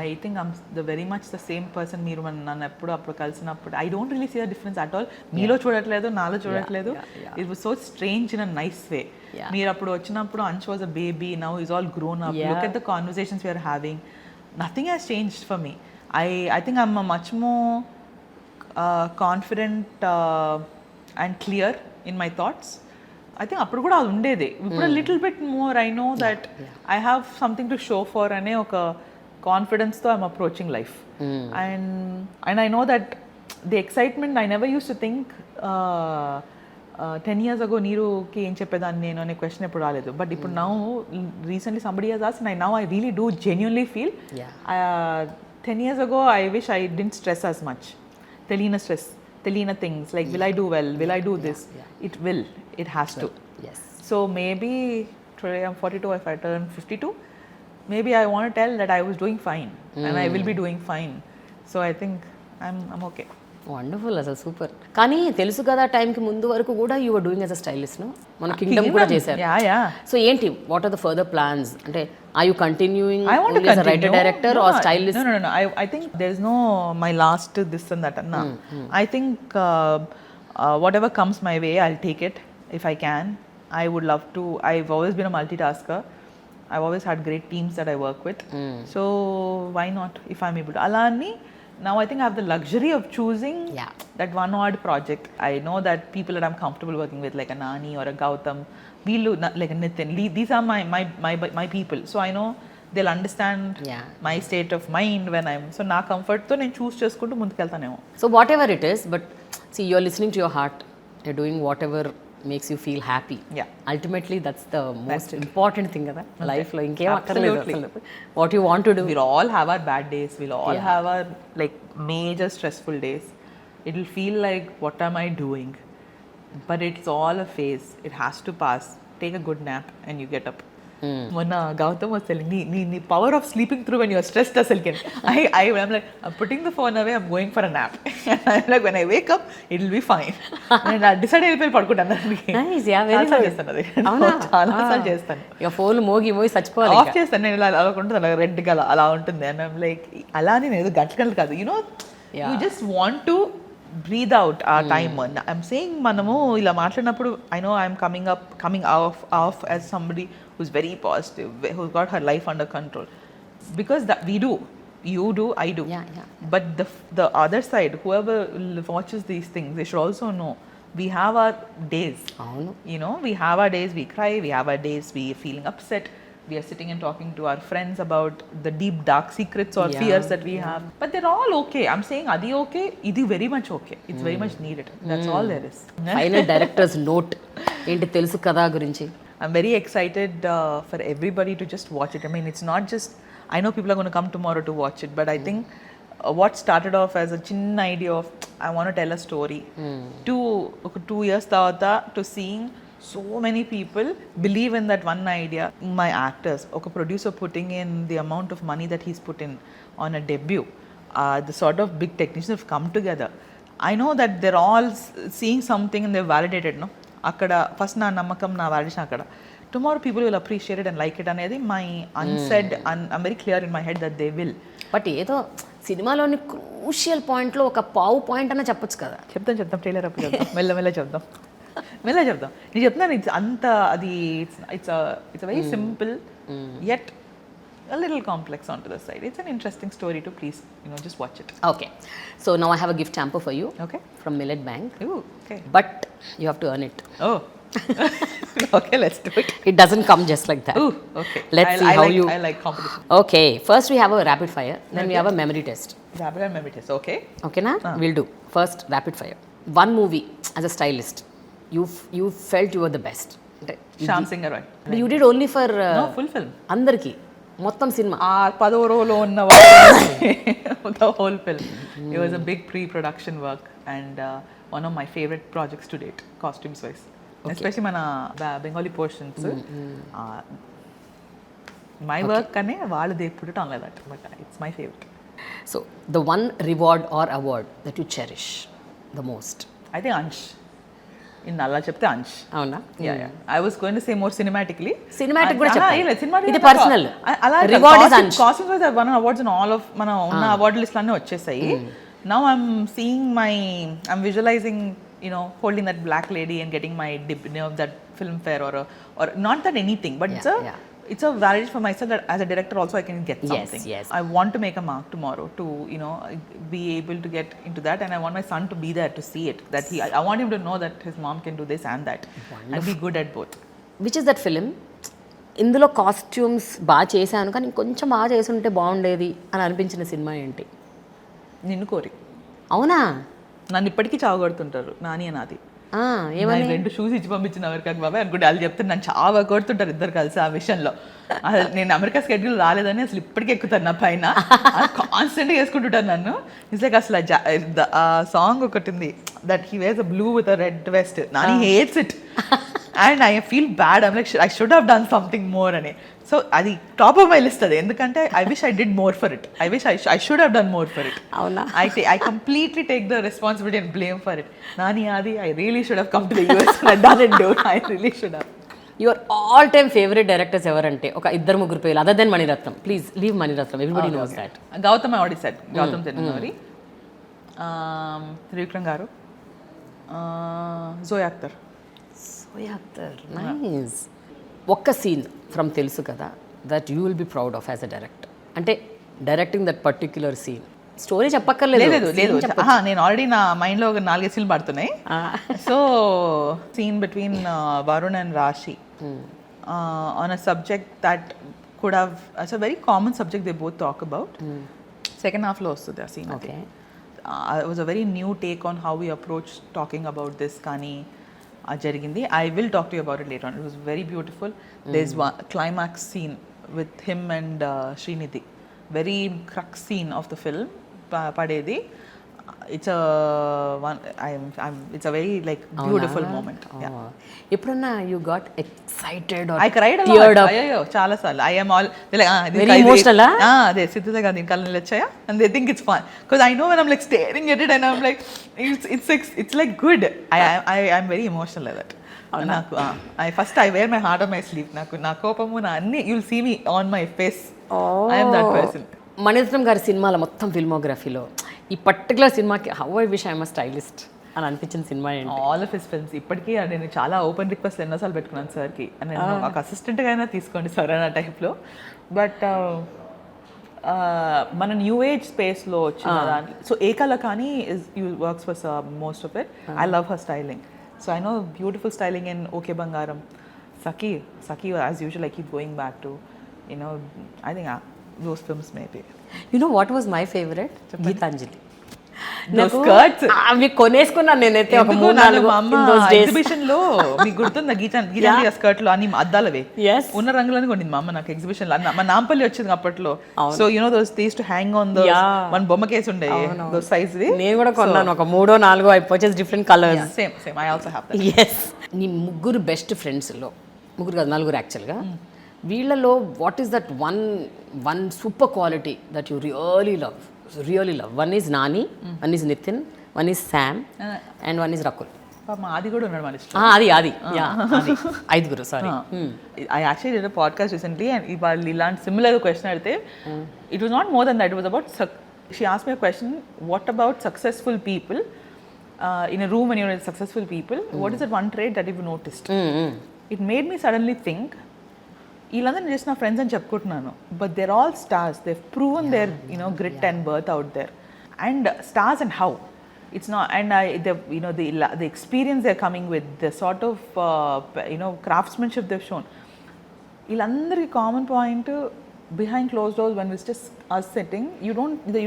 I think I'm very much the same person. మీరు నన్ను ఎప్పుడు అప్పుడు కలిసినప్పుడు I don't really see a difference at all. మీలో చూడట్లేదు, నాలో చూడట్లేదు. It was so strange in a nice way. మీరు అప్పుడు వచ్చినప్పుడు Ansh was a baby, now he's all grown up. Look at the conversations we are having. Nothing has changed for me. I think I'm a much more confident and clear in my thoughts. I think అప్పుడు కూడా అది ఉండేది. ఇప్పుడు a little bit more I know that I have something to show for అనే ఒక confidence తో I'm approaching life. And I know that the excitement, I never used to think 10 years ago నీరుకి ఏం చెప్పేదాన్ని నేను అనే క్వశ్చన్ ఎప్పుడు రాలేదు. But ఇప్పుడు now recently somebody has asked and now I really do genuinely feel 10 years ago I wish I didn't stress as much. తెలియని stress, తెలియని things like will I do well, will I do this? It has to. Yes. So maybe today I'm 42, if I turn 52, maybe I want to tell that I was doing fine and I will be doing fine. So I think I'm okay. Wonderful, అసలు super. కానీ తెలుసు కదా టైంకి ముందు వరకు కూడా you are doing as a stylist, no? మన Kingdom కూడా చేశారు. సో ఏంటి, what are the further plans? అంటే are you continuing as a writer, director or stylist? No. I think there is no my last this and that. No. I think whatever comes my way, I'll take it if I can. I would love to. I've always been a multitasker. I've always had great teams that I work with. So why not if I'm able to? Alani, now I think I have the luxury of choosing that one odd project. I know that people that I'm comfortable working with, like a Nani or a Gautam, like a Nithiin, these are my people. So I know they'll understand my state of mind when I'm. So na comfort to నేను choose చేసుకుంటూ ముందుకెళ్తానేమో. So whatever it is, but see, you're listening to your heart. You're doing whatever makes you feel happy. Ultimately that's the most important thing kada life lo inkem akkarledu asalu. What you want to do, we'll all have our bad days, we'll all have our like major stressful days. It will feel like what am I doing, but it's all a phase. It has to pass. Take a good nap and you get up. మొన్న Gautam was telling నీ power of sleeping through when you are stressed అసలు I'm like I'm putting the phone away, I'm going for a nap. I'm like when I wake up it will be fine. నేను decide అయిపోయి పడుకుంటాను. చాలా సార్లు చేస్తాను. ఇక phone మోగి చచ్చిపోవాలి. ఆఫ్ చేస్తాను నేను, అలా ఉంటుంది, అలా రెడ్ గా అలా ఉంటుంది. అండ్ I'm like అలా అని నేను గంటలు కాదు, you just want to breathe out our time. I'm saying మనము ఇలా మాట్లాడినప్పుడు I know I'm coming off as somebody who's very positive, who's got her life under control, because that we do, you do, I do. But the other side, whoever watches these things, they should also know we have our days. We have our days we cry, we have our days we feeling upset, we are sitting and talking to our friends about the deep dark secrets or fears that we have, but they're all okay. I'm saying adi okay, idi very much okay, it's very much needed. That's all there is. Final director's note enti Telusu Kada gurinchi. I'm very excited for everybody to just watch it. I mean, it's not just, I know people are going to come tomorrow to watch it, but I think what started off as a chinna idea of I want to tell a story to 2 years tarvata to seeing so many people believe in that one idea. My actors, a producer putting in the amount of money that he's put in on a debut, the sort of big technicians have come together. I know that they're all seeing something and they've validated, no? అక్కడ first నా నమ్మకం, నా valuation అక్కడ. Tomorrow people will appreciate and like it అనేది my unsaid, I'm very clear in my head that they will. But ఏదో సినిమాలోని crucial పాయింట్లో ఒక పావు పాయింట్ అన్న చెప్పొచ్చు కదా. చెప్తాం ట్రైలర్ అప్పుడు చెప్తాం, మెల్ల చెప్తాం. నేను చెప్తున్నాను, ఇట్స్ అంత అది it's very simple yet a little complex onto the side. It's an interesting story to please, just watch it. Okay. So now I have a gift hamper for you. Okay. From Millet Bank. Ooh, okay. But you have to earn it. Oh. Okay, let's do it. It doesn't come just like that. Ooh, okay. Let's see how you... I like competition. Okay. First we have a rapid fire. Then we have a memory test. Rapid and memory test. Okay. Okay na? We'll do. First rapid fire. One movie as a stylist. You felt you were the best. Shyam Singer, right? But you did only for... No, full film. Andarki. మొత్తం cinema ఆ 10 రోజులో ఉన్న the whole film. It was a big pre-production work and one of my favorite projects to date, costumes wise. Especially మన Bengali portions. My work kane వాళ్ళు they put it on like that, but it's my favorite. So the one reward or award that you cherish the most? I think Ansh. In అలా చెప్తే అంశ్. అవునా? Yeah. I was going to say more cinematically. Cinematic కూడా చెప్పండి. ఇది personal. Personal. Reward is Ansh. Costumes wise won awards in all of మన ఉన్న award list అన్నీ వచ్చేసాయి. Now I'm seeing I'm visualizing, holding that black lady and getting my dip, that film fair or not that anything, but it's a validation for myself that as a director also I can get something. Yes. I want to make a mark tomorrow to be able to get into that, and I want my son to be there to see it, that I want him to know that his mom can do this and that. Wonderful. And be good at both. Which is that film? ఇందులో costumes బాగా చేశాను కానీ కొంచెం బాగా చేసుంటే బాగుండేది అని అనిపించిన సినిమా ఏంటి? నిన్ను కోరి. అవునా? నన్ను ఇప్పటికీ చావగొడుతుంటారు నాని నాది. ఏమని 2 షూస్ ఇచ్చి పంపించిన అమెరికాకి బాబాయ్ అనుకుంటే వాళ్ళు చెప్తే నన్ను చాలా కొడుతుంటారు ఇద్దరు కలిసి ఆ విషయంలో. నేను అమెరికా స్కెడ్యూల్ రాలేదని అసలు ఇప్పటికీ ఎక్కుతాను నా పైన, కాన్స్టెంట్గా వేసుకుంటుంటాను నన్ను. ఇట్స్ లైక్ అసలు ఆ సాంగ్ ఒకటి ఉంది that he wears a blue with a red vest, Nani hates it and I feel bad. I'm like I should have done something more అని. సో అది టాప్ ఆఫ్ మై లిస్ట్ అది, ఎందుకంటే I wish I did more for it. I should have done more for it. అవునా? I completely take the responsibility and blame for it. Nani Adi, I really should have come to the US and done it, dude. I really should have. Your all-time favorite directors ఎవరంటే ఒక ఇద్దరు ముగ్గురు పేర్లు other than Maniratnam. Please leave Maniratnam. Everybody knows that. Gautam I already said. Gautam Tenori. Trikram garu. Zoya Akhtar. Nice. ఒక్క scene from తెలుసు కదా that you will be proud of as a director, అంటే directing that particular scene. Story చెప్పక్కర్లేదు. లేదు నేను already నా మైండ్లో ఒక 4 సీన్లు పడుతున్నాయి. So scene between Varun and Rashi on a subject that could have, it's a very common subject they both talk about. Second హాఫ్లో వస్తుంది ఆ సీన్. Okay. it was a very new take on how we approach talking about this కానీ జరిగింది. I will talk to you about it later on. It was very beautiful. There's one climax scene with him and Srinidhi, very crux scene of the film padedi. it's a one. It's a very like beautiful moment. Yeah. ఎప్పుడన్నా you got excited I cried a lot. అయ్యో చాలా సార్లు. I am all like Very emotional, అదే సిద్ధు గారు దీని కళ్ళు వచ్చాయా and they think it's fun because I know when I'm like staring at it and I'm like it's like good. I'm very emotional like that. నాకు I wear my heart on my sleeve. నాకు నా కోపము నా అన్ని you'll see me on my face. I am that person. Mani Ratnam గారి సినిమాల మొత్తం ఫిల్మోగ్రఫీలో ఈ పర్టికులర్ సినిమాకి how I wish I'm a stylist అని అనిపించిన సినిమా ఏంటి? ఆల్ ఆఫ్ హిస్ ఫిల్మ్స్ ఇప్పటికీ నేను చాలా ఓపెన్ రిక్వెస్ట్ ఎన్నోసార్లు పెట్టుకున్నాను సార్కి, నేను ఒక అసిస్టెంట్గా అయినా తీసుకోండి సార్ అన్న టైప్లో. బట్ మన న్యూ ఏజ్ స్పేస్లో వచ్చిన దాంట్లో సో ఏకల కానీ works for most of it. I love her styling. So I know beautiful styling in okay Bangaram, Sakhi as usual I keep going back to I think those films maybe. You know what was my favorite? Geetanjali. Those skirts అవి కొనేసుకున్నాను నేనైతే ఒక 3-4 exhibition లో. మీకు గుర్తుందా Gitanjali skirt లో అన్ని అద్దాలవి ఉన్న రంగులని కొనింది మా అమ్మ నాకు ఎగ్జిబిషన్ లో. మా నాంపల్లి వచ్చింది అప్పట్లో. So those they used to hang on the one బొమ్మ కేసు ఉండే దోస్ సైజ్ వి. నేను కూడా కొన్నాను ఒక 3-4. I purchase different colours. Same I also have that. yes నీ ముగ్గురు బెస్ట్ ఫ్రెండ్స్ లో, ముగ్గురు కాదు నలుగురు యాక్చువల్గా, వీళ్ళలో what is that one super quality that you really love? One is Nani, one is Nithiin, one is Sam, and one is Rakul. అది కూడా ఉన్నాడు మన ఇష్టం. అది ఐదుగురు. Sorry. I actually did a podcast recently and వాళ్ళు ఇలాంటి similar question అడిగితే it was not more than that. It was about she asked me a question, what about successful people in a room when you're with successful people, what is that one trait that you've noticed? It made me suddenly think, వీళ్ళందరూ just నా friends అని చెప్పుకుంటున్నాను, but they're all stars. They've proven their grit and birth out there and stars and how it's not and the experience they're coming with, the sort of craftsmanship they've shown. వీళ్ళందరికీ common point behind closed doors when it's just us sitting, you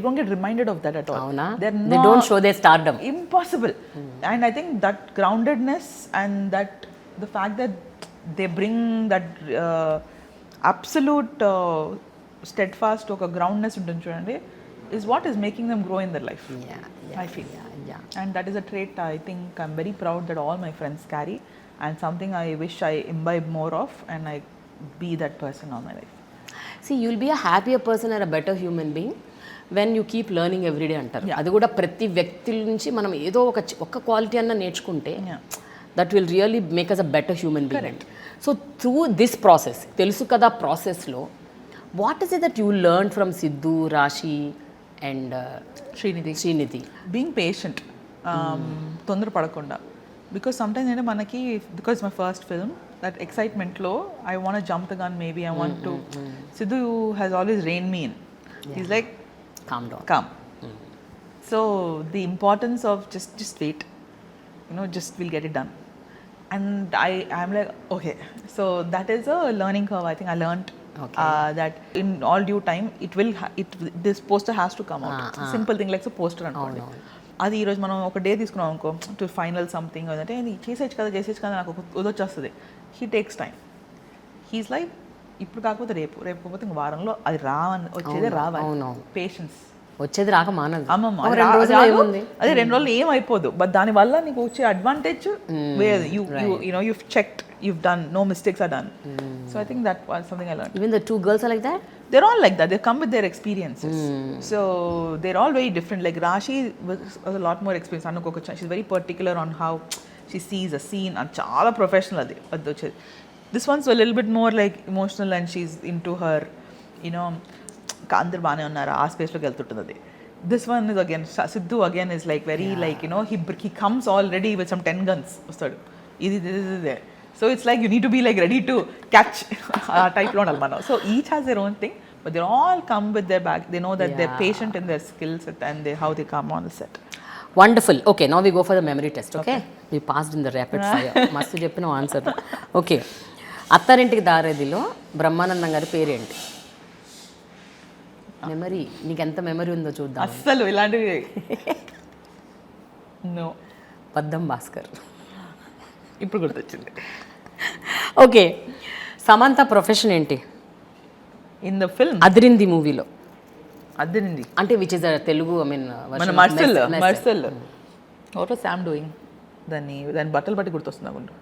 don't get reminded of that at all. They don't show their stardom. Impossible. And I think that groundedness and that the fact that they bring that absolute steadfast ఒక groundness ఉంటుంది చూడండి, is what is making them grow in their life. I feel. And that is a trait I think I'm very proud that all my friends carry, and something I wish I imbibe more of and I be that person all my life. See, you'll be a happier person or a better human being when you keep learning every day అంటారు. అది కూడా ప్రతి వ్యక్తి నుంచి మనం ఏదో ఒక quality అన్న నేర్చుకుంటే that will really make us a better human being. Correct. So through this process, Telusu Kada process lo, what is it that you learned from Siddhu, Raashii and Srinidhi? Being patient. తొందర పడకుండా. Because sometimes manaki, because my first film, that excitement lo, I want to jump the gun maybe, I want to. Sidhu has always reined me in. He's like, calm down. Calm. So the importance of just wait. Just we'll get it done. And I'm like, okay. So that is a learning curve. I think I learned that in all due time, this poster has to come out. Simple thing like a poster అనుకోండి. అది ఈరోజు మనం ఒక day తీసుకున్నాం అనుకో to final something అంటే చేసేచ్చు కదా నాకు వదొచ్చేస్తుంది. He takes time. He's like ఇప్పుడు కాకపోతే రేపు కాకపోతే ఇంక వారంలో అది వచ్చేదే రావాలి. పేషెన్స్. వచ్చేది రాక మానదు. అదే 2 రోజులు ఏం అయిపోదు, బట్ దాని వల్ల నీకు వచ్చే అడ్వాంటేజ్ వేరు. You've checked, you've done, no mistakes are done. So I think that was something I learned. Even the 2 girls are like that? They're all like that. They come with their experiences. So they're all very different. Like Raashii was a lot more experienced. She's very particular on how she sees a scene and chaala professional adi. This one's a little bit more like emotional and she's into her, అందరు బాగానే ఉన్నారు ఆ స్పేస్లోకి వెళ్తుంటుంది. This one is again Siddhu again is like very like he comes already with some 10 guns వస్తాడు. ఇది so it's like you need to be like ready to catch ఆ టైప్లో ఉండాలి మనం. So each has their own thing, but they all come with their back. They know that they're patient in their skills and how they come on the set. Wonderful. Okay, now we go for the memory test. Okay? We passed in the rapid fire. మస్తు చెప్పిన answer. Okay, అత్తారింటికి దారేదిలో బ్రహ్మానందం గారి పేరేంటి? Memory, నీకు ఎంత memory ఉందో చూద్దాం. అస్సలు ఇలాంటివి నో. పద్దం భాస్కర్. ఇప్పుడు గుర్తొచ్చింది. ఓకే, సమంత ప్రొఫెషన్ ఏంటి? ఇన్ ద ఫిల్మ్ అదిరింది మూవీలో అదేనండి అంటే which is Telugu I mean మన Mersal what was Sam doing దాని బట్టలు బట్టి గుర్తొస్తుంది నాకు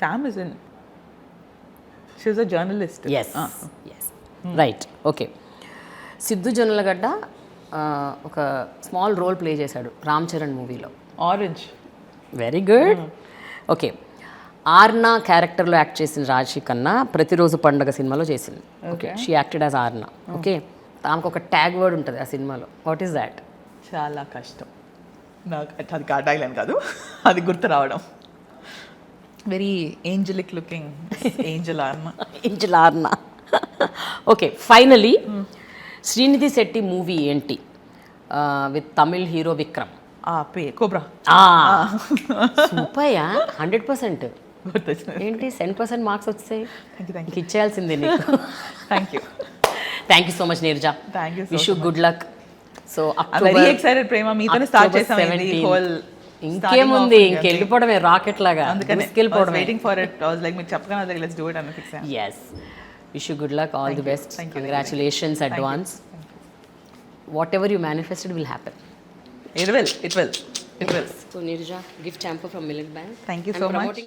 Sam is in she is a journalist yes right okay Siddhu Jonnalagadda ఒక స్మాల్ రోల్ ప్లే చేశాడు రామ్ చరణ్ మూవీలో orange very good okay Aarna క్యారెక్టర్లో యాక్ట్ చేసిన రాశి కన్నా ప్రతిరోజు పండగ సినిమాలో చేసింది okay she acted as ఆర్నా okay ఆమెకు ఒక ట్యాగ్ వర్డ్ ఉంటుంది ఆ సినిమాలో వాట్ ఈస్ దాట్? చాలా కష్టం నాకు అది డైలాగ్ కాదు అది గుర్తు రావడం. వెరీ ఏంజలిక్ లుకింగ్ ఏంజల్ ఆర్నా okay finally Srinidhi Shetty movie ఏంటి with Tamil hero Vikram? Cobra. సూపర్యా 100%. ఏంటి 10% మార్క్స్ వచ్చాయి, ఇచ్చేయాల్సిందే నీకు. Thank you so much Neeraja. Wish you good luck. So very excited Prema, మీతోనే స్టార్ట్ చేసాం ఇది హోల్. ఇంకేముంది, ఇంకెళ్ళిపోవడమే రాకెట్ లాగా. Waiting for it. I was like మీరు చెప్పగానే లెట్స్ డూ ఇట్ అని ఫిక్స్ అయ్యాను. yes wish you good luck, all the best. Congratulations advance. Whatever you manifested will happen. It will. So Neeraja, gift hamper from Millet Bank. Thank you so much.